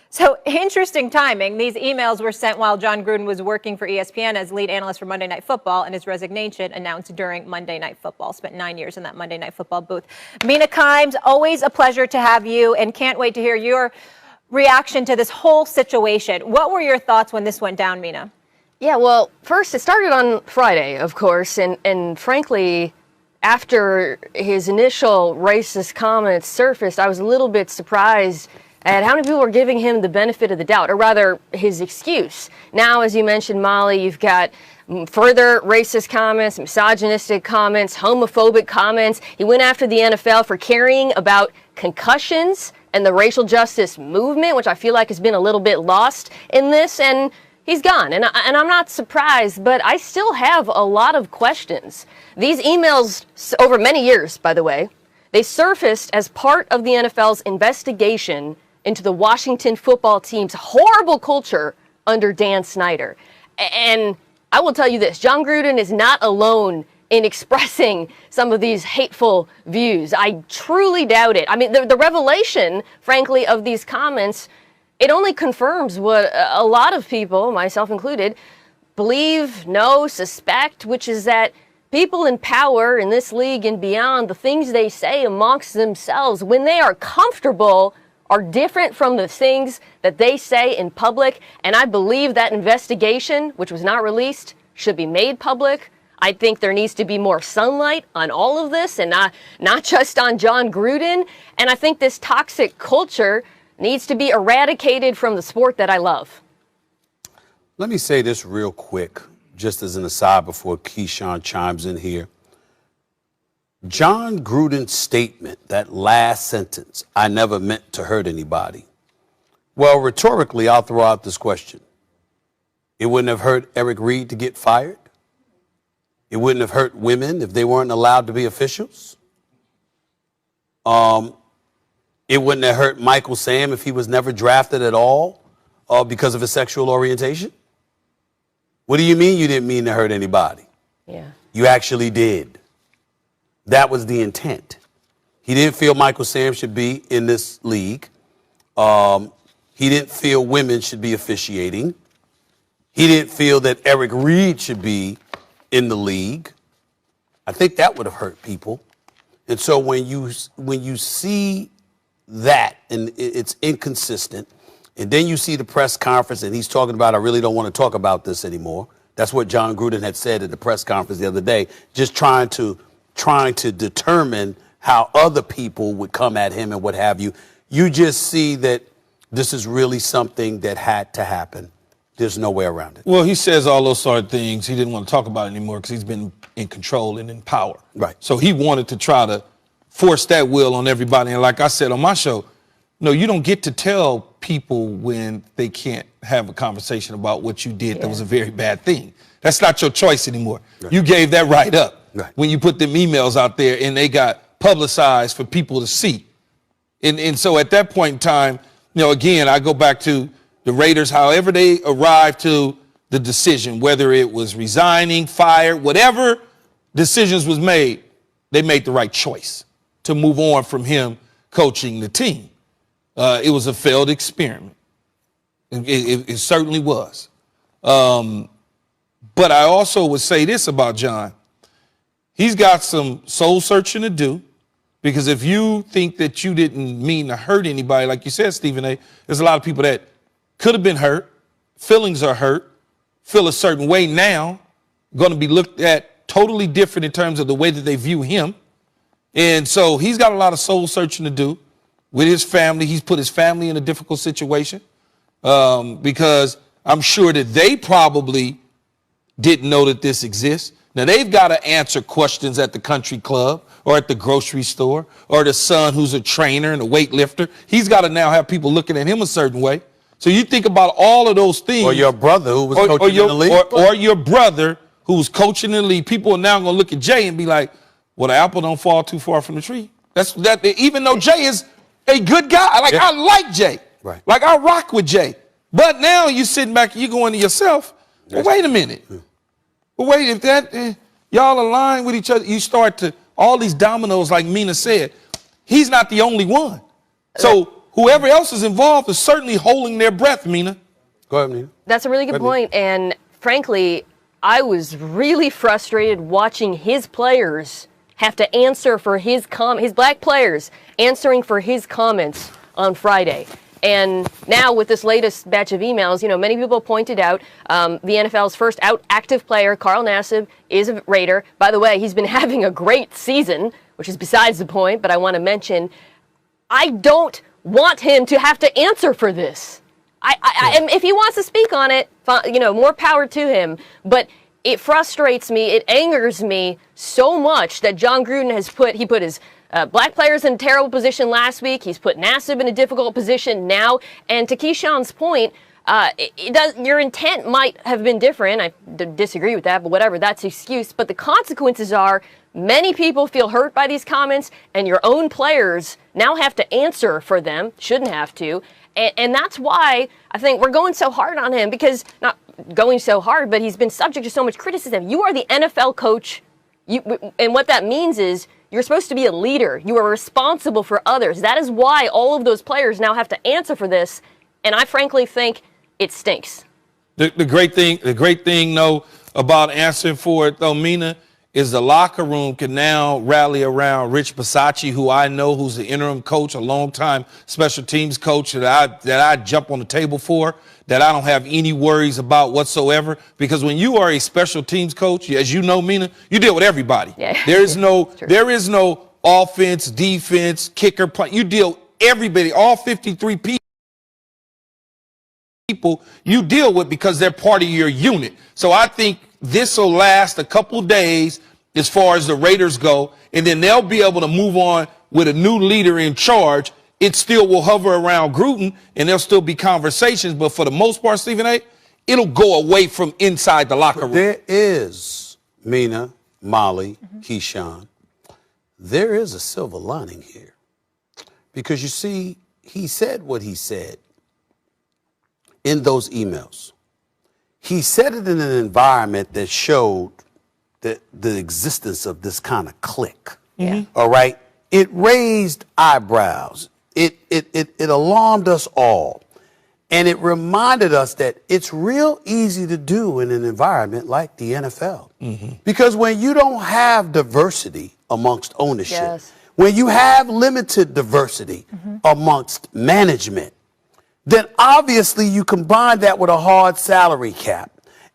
Speaker 1: So interesting timing. These emails were sent while John Gruden was working for ESPN as lead analyst for Monday Night Football, and his resignation announced during Monday Night Football. Spent 9 years in that Monday Night Football booth. Mina Kimes, always a pleasure to have you, and can't wait to hear your reaction to this whole situation. What were your thoughts when this went down, Mina?
Speaker 10: Yeah, well, first, it started on Friday, of course, and frankly, after his initial racist comments surfaced, I was a little bit surprised at how many people were giving him the benefit of the doubt, or rather, his excuse. Now, as you mentioned, Molly, you've got further racist comments, misogynistic comments, homophobic comments. He went after the NFL for caring about concussions and the racial justice movement, which I feel like has been a little bit lost in this, and he's gone. And I'm not surprised, but I still have a lot of questions. These emails, over many years, by the way, they surfaced as part of the NFL's investigation into the Washington football team's horrible culture under Dan Snyder. And I will tell you this, John Gruden is not alone in expressing some of these hateful views. I truly doubt it. I mean, the revelation, frankly, of these comments, it only confirms what a lot of people, myself included, believe, know, suspect, which is that people in power in this league and beyond, the things they say amongst themselves, when they are comfortable are different from the things that they say in public, and I believe that investigation, which was not released, should be made public. I think there needs to be more sunlight on all of this and not just on John Gruden. And I think this toxic culture needs to be eradicated from the sport that I love.
Speaker 2: Let me say this real quick, just as an aside before Keyshawn chimes in here. John Gruden's statement, that last sentence, I never meant to hurt anybody. Well, rhetorically, I'll throw out this question. It wouldn't have hurt Eric Reed to get fired? It wouldn't have hurt women if they weren't allowed to be officials? It wouldn't have hurt Michael Sam if he was never drafted at all because of his sexual orientation? What do you mean you didn't mean to hurt anybody?
Speaker 10: Yeah.
Speaker 2: You actually did. That was the intent. He didn't feel Michael Sam should be in this league. He didn't feel women should be officiating. He didn't feel that Eric Reed should be in the league. I think that would have hurt people. And so when you see that and it's inconsistent, and then you see the press conference and he's talking about, I really don't want to talk about this anymore. That's what John Gruden had said at the press conference the other day, just trying to determine how other people would come at him and what have you. You just see that this is really something that had to happen. There's no way around it.
Speaker 3: Well, he says all those sort of things he didn't want to talk about anymore because he's been in control and in power.
Speaker 2: Right.
Speaker 3: So he wanted to try to force that will on everybody. And like I said on my show, no, you don't get to tell people when they can't have a conversation about what you did that was a very bad thing. That's not your choice anymore. Right. You gave that right up when you put them emails out there and they got publicized for people to see. And so at that point in time, again, I go back to the Raiders, however they arrived to the decision, whether it was resigning, fired, whatever decisions was made, they made the right choice to move on from him coaching the team. It was a failed experiment. It certainly was. But I also would say this about John. He's got some soul searching to do, because if you think that you didn't mean to hurt anybody, like you said, Stephen A., there's a lot of people that could have been hurt, feelings are hurt, feel a certain way now, going to be looked at totally different in terms of the way that they view him. And so he's got a lot of soul searching to do with his family. He's put his family in a difficult situation because I'm sure that they probably didn't know that this exists. Now, they've got to answer questions at the country club or at the grocery store, or the son who's a trainer and a weightlifter. He's got to now have people looking at him a certain way. So you think about all of those things.
Speaker 2: Or your brother who was coaching in the league.
Speaker 3: Or your brother who's coaching in the league. People are now going to look at Jay and be like, well, the apple don't fall too far from the tree. That's that. Even though Jay is a good guy. I like Jay.
Speaker 2: Right.
Speaker 3: Like, I rock with Jay. But now you're sitting back and you're going to yourself, well, wait a minute. But wait, if that y'all align with each other, you start to, all these dominoes, like Mina said, he's not the only one. So whoever else is involved is certainly holding their breath, Mina.
Speaker 2: Go ahead, Mina.
Speaker 10: That's a really good point. And frankly, I was really frustrated watching his players have to answer for his black players answering for his comments on Friday. And now with this latest batch of emails, many people pointed out the NFL's first active player, Carl Nassib, is a Raider. By the way, he's been having a great season, which is besides the point, but I want to mention, I don't want him to have to answer for this. If he wants to speak on it, more power to him. But it frustrates me, it angers me so much that John Gruden put his black players in a terrible position last week. He's put Nassib in a difficult position now. And to Keyshawn's point, your intent might have been different. I disagree with that, but whatever, that's excuse. But the consequences are many people feel hurt by these comments, and your own players now have to answer for them, shouldn't have to. And that's why I think we're going so hard on him, because not going so hard, but he's been subject to so much criticism. You are the NFL coach, and what that means is you're supposed to be a leader. You are responsible for others. That is why all of those players now have to answer for this, and I frankly think it stinks.
Speaker 3: The great thing, though, about answering for it, though, Mina, is the locker room can now rally around Rich Bisaccia, who I know, who's the interim coach, a longtime special teams coach that I jump on the table for, that I don't have any worries about whatsoever. Because when you are a special teams coach, as you know, Mina, you deal with everybody. Yeah. There is no offense, defense, kicker, punt. You deal everybody, all 53 people you deal with because they're part of your unit. So I think this will last a couple of days as far as the Raiders go, and then they'll be able to move on with a new leader in charge. It still will hover around Gruden, and there'll still be conversations, but for the most part, Stephen A., it'll go away from inside the locker room.
Speaker 2: There is, Mina, Molly, Keyshawn, there is a silver lining here. Because you see, he said what he said in those emails. He said it in an environment that showed the existence of this kind of clique. Yeah. All right? It raised eyebrows. It alarmed us all. And it reminded us that it's real easy to do in an environment like the NFL. Because when you don't have diversity amongst ownership, when you have limited diversity amongst management, then obviously you combine that with a hard salary cap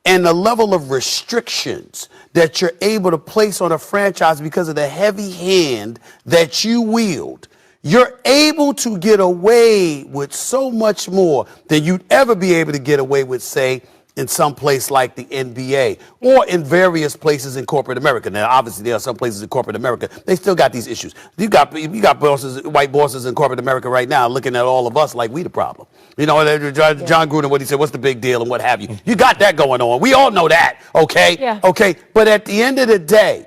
Speaker 2: and the level of restrictions that you're able to place on a franchise because of the heavy hand that you wield. You're able to get away with so much more than you'd ever be able to get away with, say, in some place like the NBA or in various places in corporate America. Now, obviously, there are some places in corporate America, they still got these issues. You got bosses, white bosses in corporate America right now looking at all of us like we the problem. You know, John Gruden, what he said, what's the big deal and what have you. You got that going on. We all know that, okay? Yeah. Okay, but at the end of the day,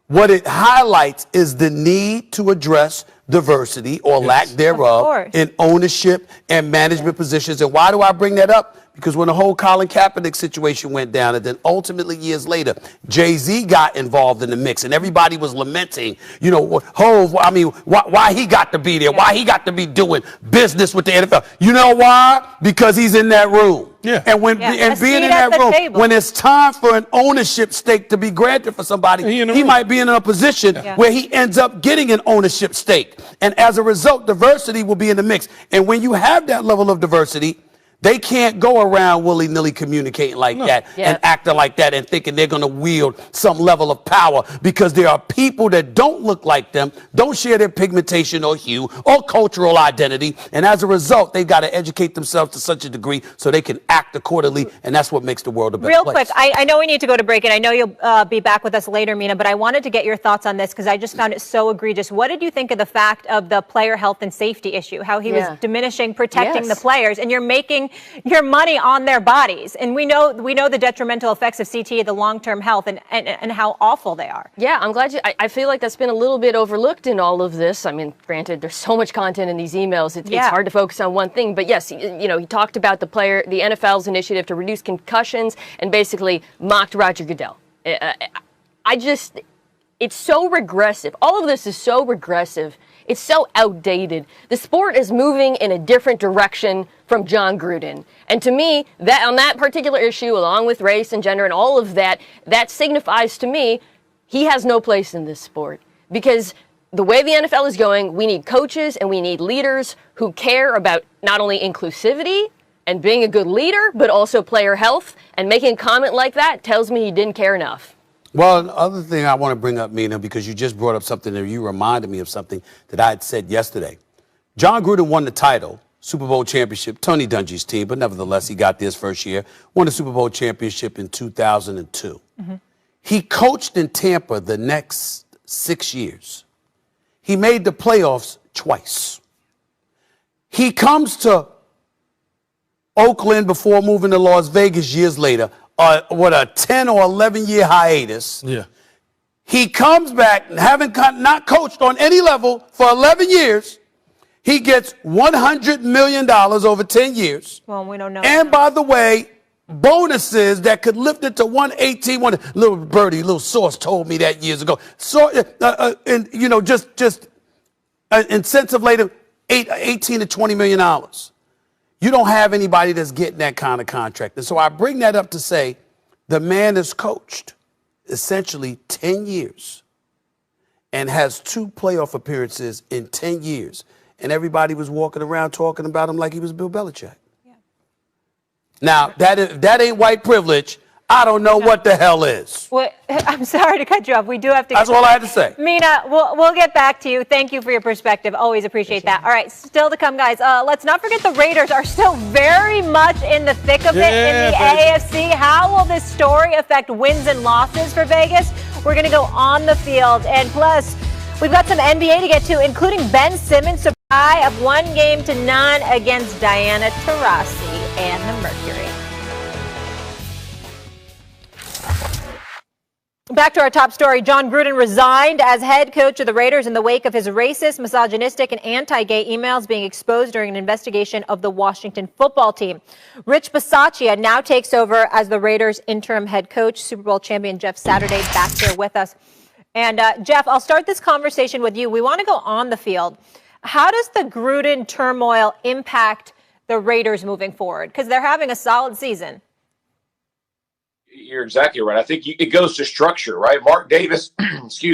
Speaker 2: what it highlights is the need to address diversity or lack thereof in ownership and management positions. And why do I bring that up? Because when the whole Colin Kaepernick situation went down, and then ultimately years later, Jay-Z got involved in the mix, and everybody was lamenting, you know, why he got to be there, why he got to be doing business with the NFL. You know why? Because he's in that room. Yeah. And being in that room, when it's time for an ownership stake to be granted for somebody, he might be in a position where he ends up getting an ownership stake. And as a result, diversity will be in the mix. And when you have that level of diversity, they can't go around willy-nilly communicating like that and acting like that and thinking they're going to wield some level of power because there are people that don't look like them, don't share their pigmentation or hue or cultural identity. And as a result, they've got to educate themselves to such a degree so they can act accordingly. And that's what makes the world a better place.
Speaker 1: Real quick, I know we need to go to break, and I know you'll be back with us later, Mina, but I wanted to get your thoughts on this because I just found it so egregious. What did you think of the fact of the player health and safety issue, how he was diminishing, protecting the players, and you're making your money on their bodies? And we know the detrimental effects of CTE, the long-term health, and how awful they are.
Speaker 10: Yeah, I'm glad I feel like that's been a little bit overlooked in all of this. I mean, granted, there's so much content in these emails. It's hard to focus on one thing. But yes, you know, he talked about the NFL's initiative to reduce concussions and basically mocked Roger Goodell. It's so regressive. All of this is so regressive. It's so outdated. The sport is moving in a different direction from John Gruden. And to me, that on that particular issue, along with race and gender and all of that, that signifies to me he has no place in this sport. Because the way the NFL is going, we need coaches and we need leaders who care about not only inclusivity and being a good leader, but also player health. And making a comment like that tells me he didn't care enough.
Speaker 2: Well, the other thing I want to bring up, Mina, because you just brought up something there, you reminded me of something that I had said yesterday. John Gruden won the title, Super Bowl championship, Tony Dungy's team, but nevertheless, he got this first year, won the Super Bowl championship in 2002. He coached in Tampa the next 6 years. He made the playoffs twice. He comes to Oakland before moving to Las Vegas years later. What a 10 or 11-year hiatus. Yeah. He comes back, having not coached on any level for 11 years. He gets $100 million over 10 years.
Speaker 1: Well, we don't know.
Speaker 2: And by the way, bonuses that could lift it to 118. Little birdie, little source told me that years ago. So, and you know, just incentive later, $18 to $20 million. You don't have anybody that's getting that kind of contract. And so I bring that up to say the man is coached. essentially 10 years and has 2 playoff appearances in 10 years. And everybody was walking around talking about him like he was Bill Belichick. Yeah. Now, that ain't white privilege. I don't know what the hell is.
Speaker 1: Well, I'm sorry to cut you off. We do have to.
Speaker 2: That's all I had to say.
Speaker 1: Mina, we'll get back to you. Thank you for your perspective. Always appreciate that. All right, still to come, guys. Let's not forget the Raiders are still very much in the thick of it in the AFC. How will this story affect wins and losses for Vegas? We're going to go on the field. And plus, we've got some NBA to get to, including Ben Simmons' surprise of 1-0 against Diana Taurasi and the Mercury. Back to our top story. Jon Gruden resigned as head coach of the Raiders in the wake of his racist, misogynistic, and anti-gay emails being exposed during an investigation of the Washington football team. Rich Bisaccia now takes over as the Raiders' interim head coach. Super Bowl champion Jeff Saturday back here with us. And Jeff, I'll start this conversation with you. We want to go on the field. How does the Gruden turmoil impact the Raiders moving forward? Because they're having a solid season.
Speaker 4: You're exactly right. I think it goes to structure, right? Mark Davis,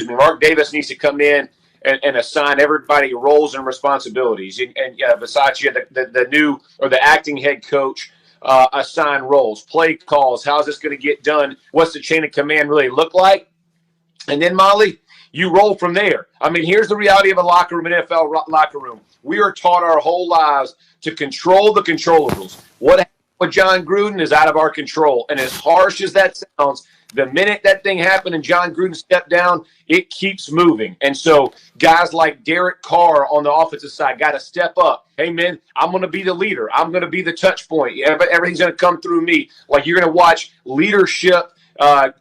Speaker 4: Mark Davis needs to come in and assign everybody roles and responsibilities. And Bisaccia, the new or the acting head coach, assign roles, play calls. How's this going to get done? What's the chain of command really look like? And then, Molly, you roll from there. I mean, here's the reality of a locker room, an NFL locker room. We are taught our whole lives to control the controllables. What happened with Jon Gruden is out of our control. And as harsh as that sounds, the minute that thing happened and Jon Gruden stepped down, it keeps moving. And so guys like Derek Carr on the offensive side got to step up. Hey, man, I'm going to be the leader. I'm going to be the touch point. Everything's going to come through me. Like, you're going to watch leadership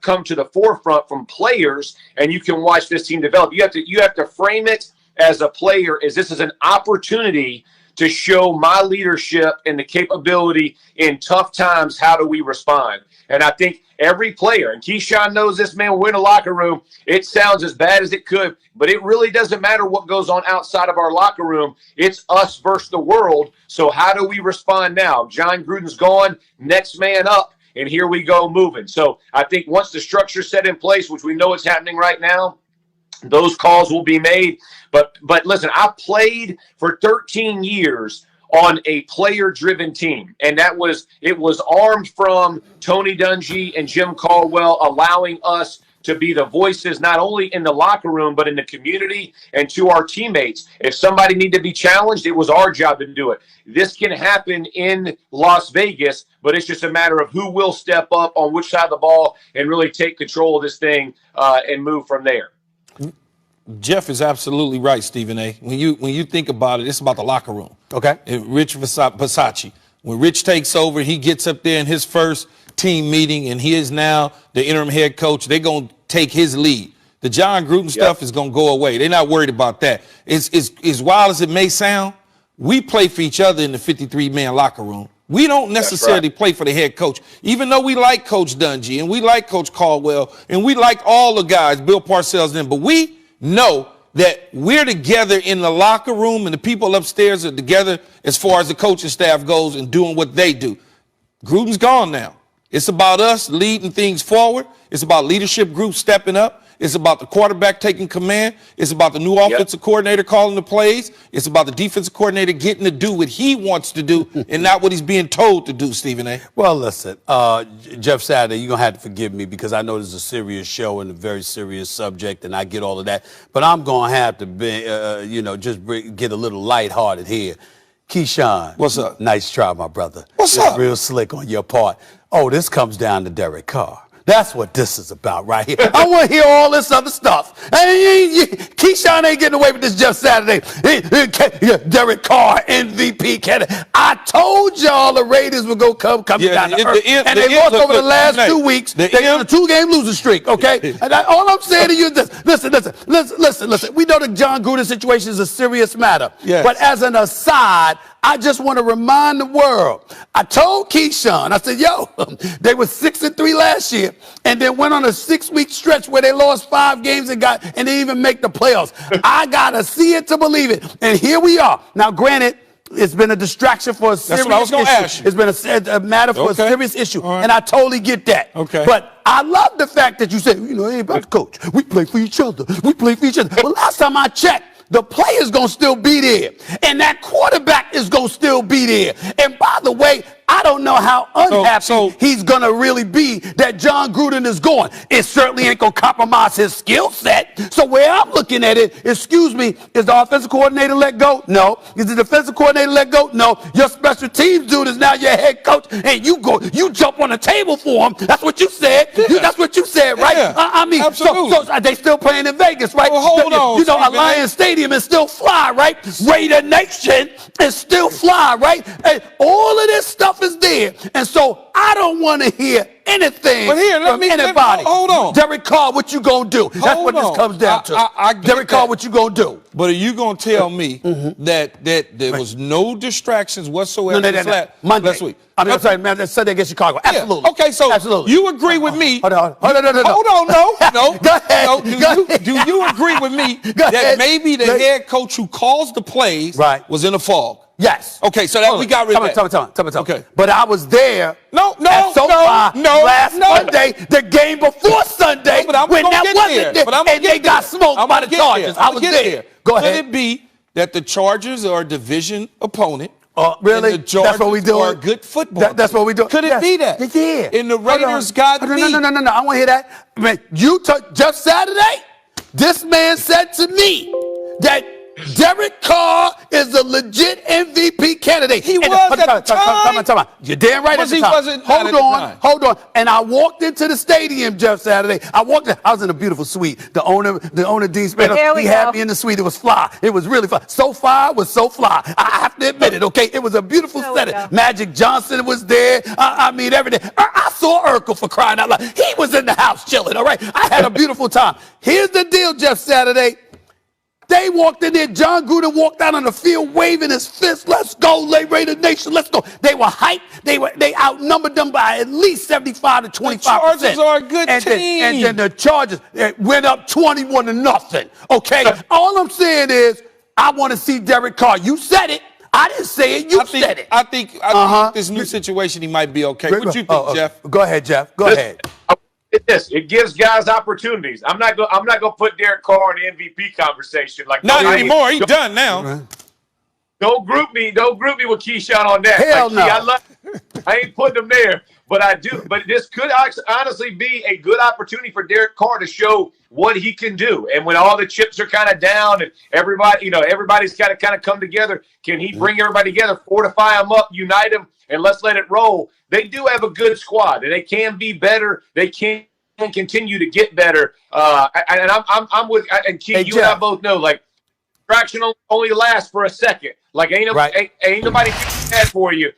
Speaker 4: come to the forefront from players, and you can watch this team develop. You have to frame it as a player as this is an opportunity to show my leadership and the capability in tough times. How do we respond? And I think every player, and Keyshawn knows this, man, we're in a locker room. It sounds as bad as it could, but it really doesn't matter what goes on outside of our locker room. It's us versus the world. So how do we respond now? Jon Gruden's gone, next man up, and here we go moving. So I think once the structure's set in place, which we know is happening right now, those calls will be made. But listen, I played for 13 years on a player-driven team, and it was armed from Tony Dungy and Jim Caldwell, allowing us to be the voices not only in the locker room but in the community and to our teammates. If somebody needed to be challenged, it was our job to do it. This can happen in Las Vegas, but it's just a matter of who will step up on which side of the ball and really take control of this thing and move from there.
Speaker 3: Jeff is absolutely right, Stephen A. When you think about it, it's about the locker room.
Speaker 2: Okay.
Speaker 3: And Rich Bisaccia. When Rich takes over, he gets up there in his first team meeting, and he is now the interim head coach. They're going to take his lead. The Jon Gruden stuff is going to go away. They're not worried about that. As wild as it may sound, we play for each other in the 53-man locker room. We don't necessarily play for the head coach, even though we like Coach Dungy and we like Coach Caldwell and we like all the guys, Bill Parcells, them, but we know that we're together in the locker room and the people upstairs are together as far as the coaching staff goes and doing what they do. Gruden's gone now. It's about us leading things forward. It's about leadership groups stepping up. It's about the quarterback taking command. It's about the new offensive coordinator calling the plays. It's about the defensive coordinator getting to do what he wants to do and not what he's being told to do, Stephen A.
Speaker 2: Well, listen, Jeff Saturday, you're going to have to forgive me because I know this is a serious show and a very serious subject, and I get all of that. But I'm going to have to be, get a little lighthearted here. Keyshawn.
Speaker 3: What's up?
Speaker 2: Nice try, my brother.
Speaker 3: What's up?
Speaker 2: Real slick on your part. Oh, this comes down to Derek Carr. That's what this is about right here. I want to hear all this other stuff. Keyshawn ain't getting away with this Jeff Saturday. Derek Carr, MVP candidate. I told y'all the Raiders would go come down to earth. And they lost over the last 2 weeks. They got a 2-game losing streak, okay? And all I'm saying to you is this. Listen. We know the Jon Gruden situation is a serious matter.
Speaker 3: Yes.
Speaker 2: But as an aside, I just want to remind the world. I told Keyshawn, I said, they were 6-3 last year and then went on a 6-week stretch where they lost 5 games and didn't even make the playoffs. I got to see it to believe it. And here we are. Now, granted, It's been a distraction for a serious
Speaker 3: what I was gonna ask you.
Speaker 2: It's been a matter for a serious issue,
Speaker 3: right.
Speaker 2: and I totally get that.
Speaker 3: Okay.
Speaker 2: But I love the fact that you said, it ain't about the coach. We play for each other. Well, last time I checked, the player's going to still be there. And that quarterback is going to still be there. And by the way, I don't know how unhappy he's going to really be that John Gruden is going. It certainly ain't going to compromise his skill set. So where I'm looking at it, excuse me, is the offensive coordinator let go? No. Is the defensive coordinator let go? No. Your special teams dude is now your head coach, and you jump on the table for him. That's what you said.
Speaker 3: Yeah.
Speaker 2: That's what you said, right?
Speaker 3: Yeah.
Speaker 2: I mean,
Speaker 3: absolutely.
Speaker 2: so they still playing in Vegas, right?
Speaker 3: Well, hold on,
Speaker 2: You know,
Speaker 3: Stephen
Speaker 2: Alliance Stadium is still fly, right? Raider Nation is still fly, right? And all of this stuff is there. And so I don't want to hear anything
Speaker 3: But here,
Speaker 2: from anybody.
Speaker 3: Hold on.
Speaker 2: Derek Carr, what you going to do? That's what this comes down to.
Speaker 3: I get
Speaker 2: Derek Carr,
Speaker 3: that.
Speaker 2: what you going to do?
Speaker 3: But are you going to tell me that there was no distractions whatsoever
Speaker 2: Monday.
Speaker 3: last week?
Speaker 2: I'm sorry, man. That's Sunday against Chicago. Absolutely.
Speaker 3: Yeah. Okay, so
Speaker 2: absolutely.
Speaker 3: You agree with me.
Speaker 2: Hold on.
Speaker 3: No.
Speaker 2: Go ahead.
Speaker 3: No. Do you agree with me that maybe the head coach who calls the plays was in a fog?
Speaker 2: Yes.
Speaker 3: Okay, so that we got rid of that.
Speaker 2: Tell me.
Speaker 3: Okay.
Speaker 2: But I was there.
Speaker 3: No.
Speaker 2: Last Monday, the game before Sunday, when that wasn't there, and they got smoked by the Chargers. I was there. Go ahead.
Speaker 3: Could it be that the Chargers are a division opponent?
Speaker 2: Really?
Speaker 3: And the Chargers
Speaker 2: that's what we do.
Speaker 3: are a good football.
Speaker 2: That's what we do.
Speaker 3: Could it be that?
Speaker 2: Yeah.
Speaker 3: And the Raiders got beat.
Speaker 2: No. I want to hear that. Man, just Saturday, this man said to me that Derek Carr is a legit MVP candidate.
Speaker 3: He was at the time.
Speaker 2: You're damn right at the time. Hold on. And I walked into the stadium, Jeff, Saturday. I was in a beautiful suite. The owner, Dean Spanner, he had me in the suite. It was fly. It was really fly. So fly. I have to admit it, okay? It was a beautiful setting. Magic Johnson was there. I mean, everything. I saw Urkel, for crying out loud. He was in the house chilling, all right? I had a beautiful time. Here's the deal, Jeff, Saturday. They walked in there. John Gruden walked out on the field waving his fist. Let's go, Raider Nation. Let's go. They were hyped. They outnumbered them by at least 75 to 25%.
Speaker 3: The Chargers are a good team.
Speaker 2: And then the Chargers went up 21-0. Okay? All I'm saying is I want to see Derek Carr. You said it. I didn't say it. You said it.
Speaker 3: I think this new situation, he might be okay. What you think, Jeff?
Speaker 2: Go ahead, Jeff. Go ahead.
Speaker 4: It gives guys opportunities. I'm not going to put Derek Carr in the MVP conversation.
Speaker 3: Not anymore. He's done now.
Speaker 2: Right.
Speaker 4: Don't group me with Keyshawn on that.
Speaker 2: Hell no.
Speaker 4: I ain't putting him there, but I do. But this could honestly be a good opportunity for Derek Carr to show what he can do. And when all the chips are kind of down and everybody's got to kind of come together, can he bring everybody together, fortify them up, unite them, and let's let it roll? They do have a good squad, and they can be better. They can continue to get better. And I'm with and Key. You and I both know, like, traction only lasts for a second. Like, ain't nobody doing that for you.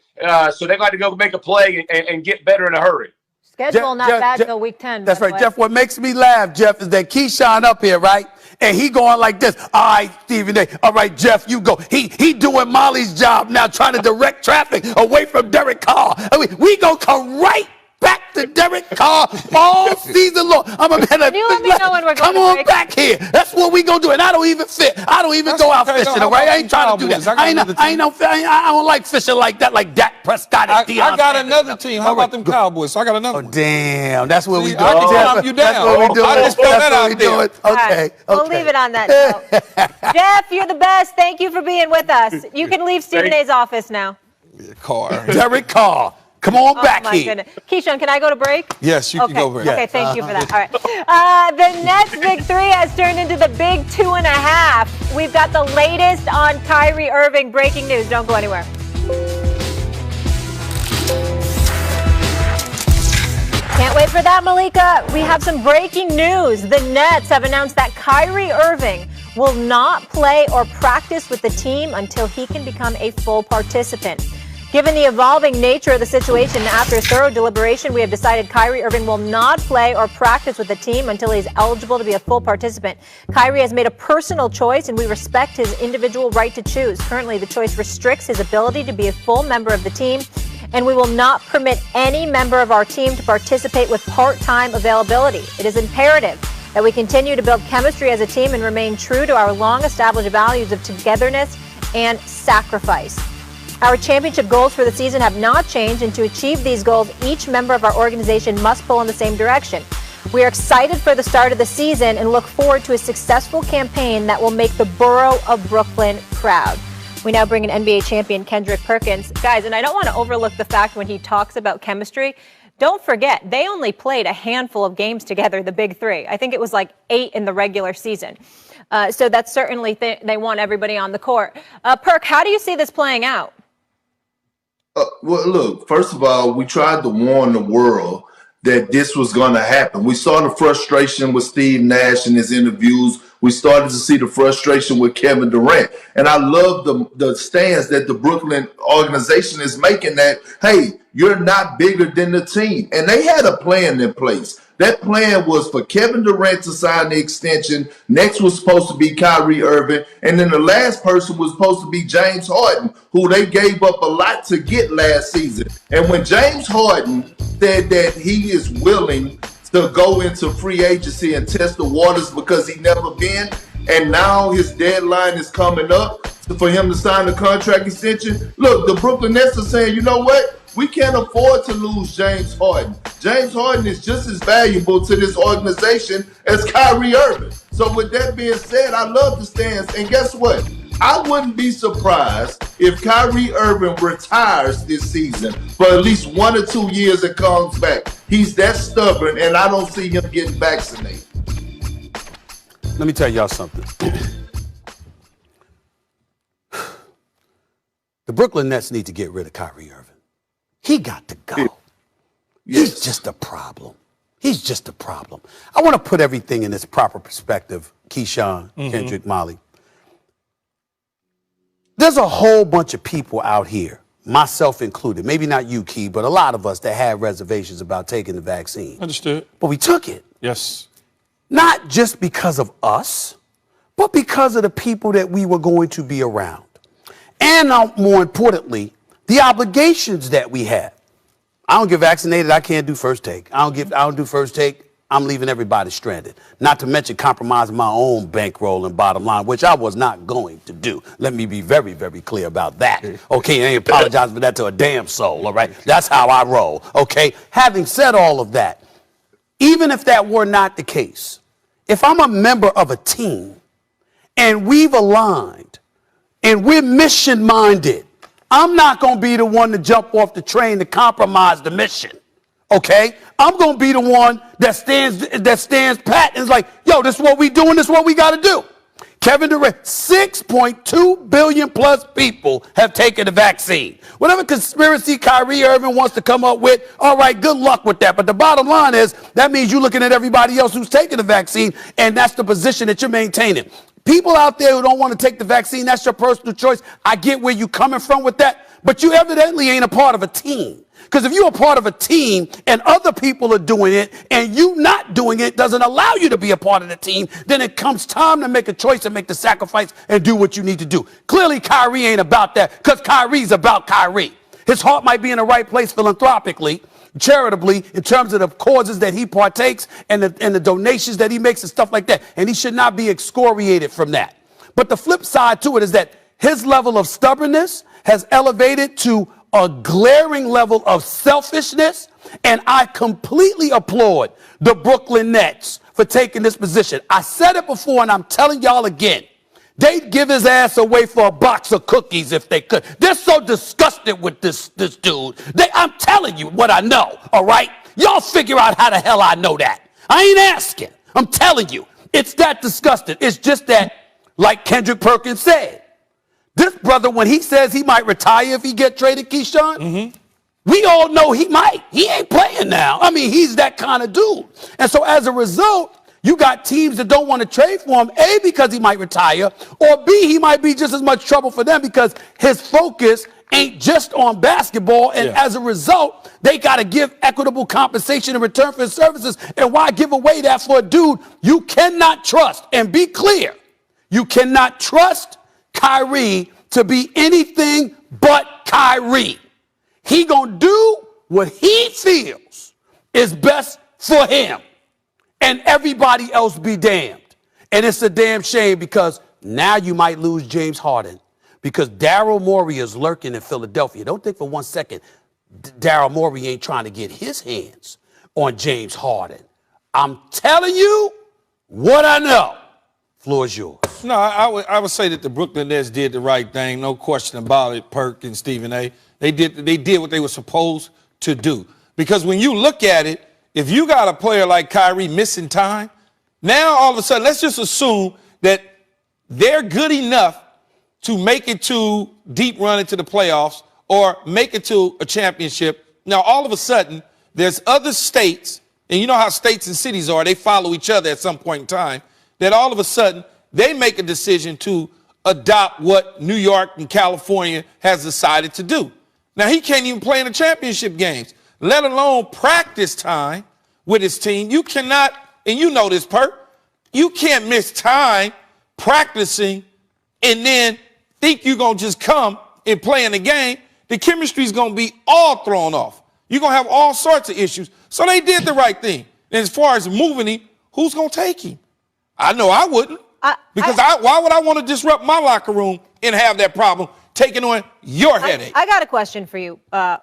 Speaker 4: So they got to go make a play and get better in a hurry.
Speaker 1: Schedule not bad till week 10.
Speaker 2: That's right, Jeff. What makes me laugh, Jeff, is that Keyshawn up here, right? And he going like this. All right, Stephen A. All right, Jeff, you go. He doing Molly's job now, trying to direct traffic away from Derek Carr. I mean, we gonna come right back to Derek Carr all season long.
Speaker 1: You let me know when we're going
Speaker 2: come on back here. That's what we gonna do. And I don't even fit. I don't even go out fishing. All right, I ain't trying to do that. I don't like fishing like that, like Dak Prescott.
Speaker 3: I got another team. How about them Cowboys? I got another one.
Speaker 2: Damn, that's what we do.
Speaker 3: I can calm you down.
Speaker 2: That's what we do.
Speaker 3: I just throw that out there.
Speaker 2: Okay.
Speaker 1: We'll leave it on that note. Jeff, you're the best. Thank you for being with us. You can leave Stephen A's office now.
Speaker 3: Carr.
Speaker 2: Derek Carr. Come on back
Speaker 1: my
Speaker 2: here.
Speaker 1: Goodness. Keyshawn, can I go to break?
Speaker 3: Yes, you can go break.
Speaker 1: Okay, thank you for that. All right. The Nets' big three has turned into the big 2.5. We've got the latest on Kyrie Irving. Breaking news. Don't go anywhere. Can't wait for that, Malika. We have some breaking news. The Nets have announced that Kyrie Irving will not play or practice with the team until he can become a full participant. Given the evolving nature of the situation, after thorough deliberation, we have decided Kyrie Irving will not play or practice with the team until he is eligible to be a full participant. Kyrie has made a personal choice, and we respect his individual right to choose. Currently, the choice restricts his ability to be a full member of the team, and we will not permit any member of our team to participate with part-time availability. It is imperative that we continue to build chemistry as a team and remain true to our long-established values of togetherness and sacrifice. Our championship goals for the season have not changed, and to achieve these goals, each member of our organization must pull in the same direction. We are excited for the start of the season and look forward to a successful campaign that will make the borough of Brooklyn proud. We now bring in NBA champion Kendrick Perkins. Guys, and I don't want to overlook the fact when he talks about chemistry, don't forget, they only played a handful of games together, the big three. I think it was like 8 in the regular season. So that's certainly they want everybody on the court. Perk, how do you see this playing out?
Speaker 11: Well, look, first of all, we tried to warn the world that this was going to happen. We saw the frustration with Steve Nash in his interviews. We started to see the frustration with Kevin Durant. And I love the stance that the Brooklyn organization is making that, hey, you're not bigger than the team. And they had a plan in place. That plan was for Kevin Durant to sign the extension. Next was supposed to be Kyrie Irving. And then the last person was supposed to be James Harden, who they gave up a lot to get last season. And when James Harden said that he is willing to go into free agency and test the waters because he never been, and now his deadline is coming up for him to sign the contract extension. Look, the Brooklyn Nets are saying, you know what? We can't afford to lose James Harden. James Harden is just as valuable to this organization as Kyrie Irving. So with that being said, I love the stance. And guess what? I wouldn't be surprised if Kyrie Irving retires this season for at least 1 or 2 years and comes back. He's that stubborn, and I don't see him getting vaccinated.
Speaker 2: Let me tell y'all something. The Brooklyn Nets need to get rid of Kyrie Irving. He got to go.
Speaker 11: Yes.
Speaker 2: He's just a problem. He's just a problem. I want to put everything in its proper perspective, Keyshawn, Kendrick, Molly. There's a whole bunch of people out here, myself included, maybe not you, Key, but a lot of us that had reservations about taking the vaccine.
Speaker 3: Understood.
Speaker 2: But we took it.
Speaker 3: Yes.
Speaker 2: Not just because of us, but because of the people that we were going to be around. And more importantly, the obligations that we have. I don't get vaccinated, I can't do first take. I don't do first take, I'm leaving everybody stranded. Not to mention compromising my own bankroll and bottom line, which I was not going to do. Let me be very, very clear about that. Okay, I ain't apologizing for that to a damn soul, all right? That's how I roll, okay? Having said all of that, even if that were not the case, if I'm a member of a team and we've aligned and we're mission-minded, I'm not going to be the one to jump off the train to compromise the mission, okay? I'm going to be the one that stands pat and is like, yo, this is what we doing, this is what we got to do. Kevin Durant, 6.2 billion plus people have taken the vaccine. Whatever conspiracy Kyrie Irving wants to come up with, all right, good luck with that. But the bottom line is that means you're looking at everybody else who's taking the vaccine, and that's the position that you're maintaining. People out there who don't want to take the vaccine, that's your personal choice. I get where you're coming from with that, but you evidently ain't a part of a team. Because if you're a part of a team and other people are doing it and you not doing it doesn't allow you to be a part of the team, then it comes time to make a choice and make the sacrifice and do what you need to do. Clearly, Kyrie ain't about that because Kyrie's about Kyrie. His heart might be in the right place philanthropically, charitably, in terms of the causes that he partakes and the donations that he makes and stuff like that. And he should not be excoriated from that. But the flip side to it is that his level of stubbornness has elevated to a glaring level of selfishness, and I completely applaud the Brooklyn Nets for taking this position. I said it before, and I'm telling y'all again. They'd give his ass away for a box of cookies if they could. They're so disgusted with this dude. I'm telling you what I know, all right? Y'all figure out how the hell I know that. I ain't asking. I'm telling you. It's that disgusting. It's just that, like Kendrick Perkins said, this brother, when he says he might retire if he get traded, Keyshawn, we all know he might. He ain't playing now. I mean, he's that kind of dude. And so as a result, you got teams that don't want to trade for him, A, because he might retire, or B, he might be just as much trouble for them because his focus ain't just on basketball. And as a result, they got to give equitable compensation in return for his services. And why give away that for a dude you cannot trust? And be clear, you cannot trust Kyrie to be anything but Kyrie. He gonna do what he feels is best for him, and everybody else be damned. And it's a damn shame because now you might lose James Harden because Daryl Morey is lurking in Philadelphia. Don't think for 1 second Daryl Morey ain't trying to get his hands on James Harden. I'm telling you what I know. Floor is yours.
Speaker 3: No, I would say that the Brooklyn Nets did the right thing, no question about it. Perkins, Stephen A. They did what they were supposed to do. Because when you look at it, if you got a player like Kyrie missing time, now all of a sudden, let's just assume that they're good enough to make it to deep run into the playoffs or make it to a championship. Now, all of a sudden, there's other states, and you know how states and cities are, they follow each other at some point in time, that all of a sudden they make a decision to adopt what New York and California has decided to do. Now, he can't even play in the championship games, let alone practice time with his team. You cannot, and you know this, Perk, you can't miss time practicing and then think you're going to just come and play in the game. The chemistry's going to be all thrown off. You're going to have all sorts of issues. So they did the right thing. And as far as moving him, who's going to take him? I know I wouldn't. Because why would I want to disrupt my locker room and have that problem taking on your headache?
Speaker 1: I got a question for you,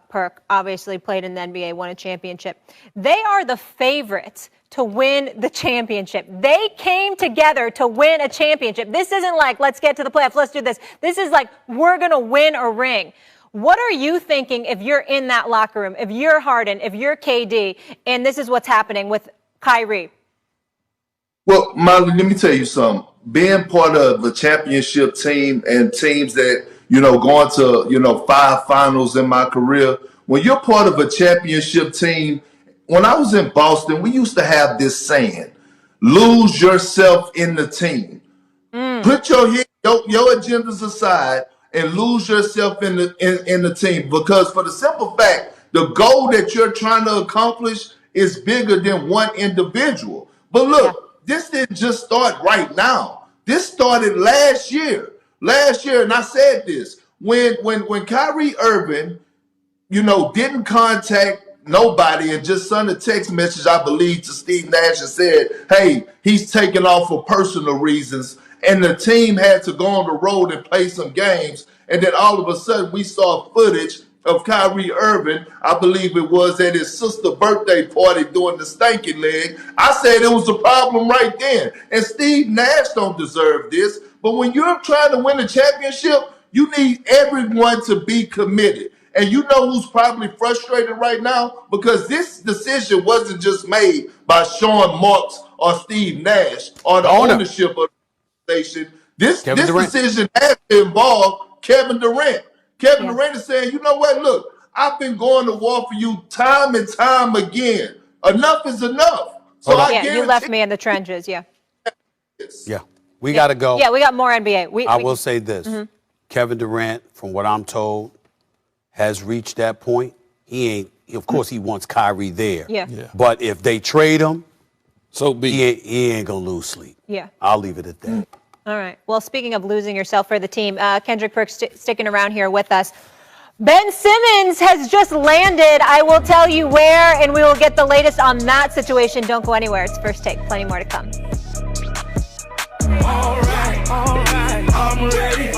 Speaker 1: Perk. Obviously played in the NBA, won a championship. They are the favorites to win the championship. They came together to win a championship. This isn't like, let's get to the playoffs, let's do this. This is like, we're going to win a ring. What are you thinking if you're in that locker room, if you're Harden, if you're KD, and this is what's happening with Kyrie?
Speaker 11: Well, Molly, let me tell you something. Being part of a championship team and teams that, going to, 5 finals in my career, when you're part of a championship team, when I was in Boston, we used to have this saying, lose yourself in the team. Put your agendas aside and lose yourself in the team. Because for the simple fact, the goal that you're trying to accomplish is bigger than one individual. But look, this didn't just start right now. This started last year. And I said this. When Kyrie Irving, didn't contact nobody and just sent a text message, I believe, to Steve Nash and said, hey, he's taking off for personal reasons. And the team had to go on the road and play some games. And then all of a sudden we saw footage of Kyrie Irving, I believe it was at his sister's birthday party doing the stanky leg. I said it was a problem right then. And Steve Nash don't deserve this. But when you're trying to win a championship, you need everyone to be committed. And you know who's probably frustrated right now? Because this decision wasn't just made by Sean Marks or Steve Nash or the ownership of the organization. This decision has to involve Kevin Durant. Kevin Durant is saying, you know what, look, I've been going to war for you time and time again. Enough is enough. So
Speaker 1: you left me in the trenches,
Speaker 2: Yeah, we got to go.
Speaker 1: Yeah, we got more NBA.
Speaker 2: I will say this. Kevin Durant, from what I'm told, has reached that point. Of course, he wants Kyrie there.
Speaker 1: Yeah.
Speaker 2: But if they trade him,
Speaker 3: so be it.
Speaker 2: He ain't going to lose sleep.
Speaker 1: Yeah.
Speaker 2: I'll leave it at that.
Speaker 1: All right. Well, speaking of losing yourself for the team, Kendrick Perks sticking around here with us. Ben Simmons has just landed. I will tell you where, and we will get the latest on that situation. Don't go anywhere. It's First Take. Plenty more to come.
Speaker 12: All right. I'm ready.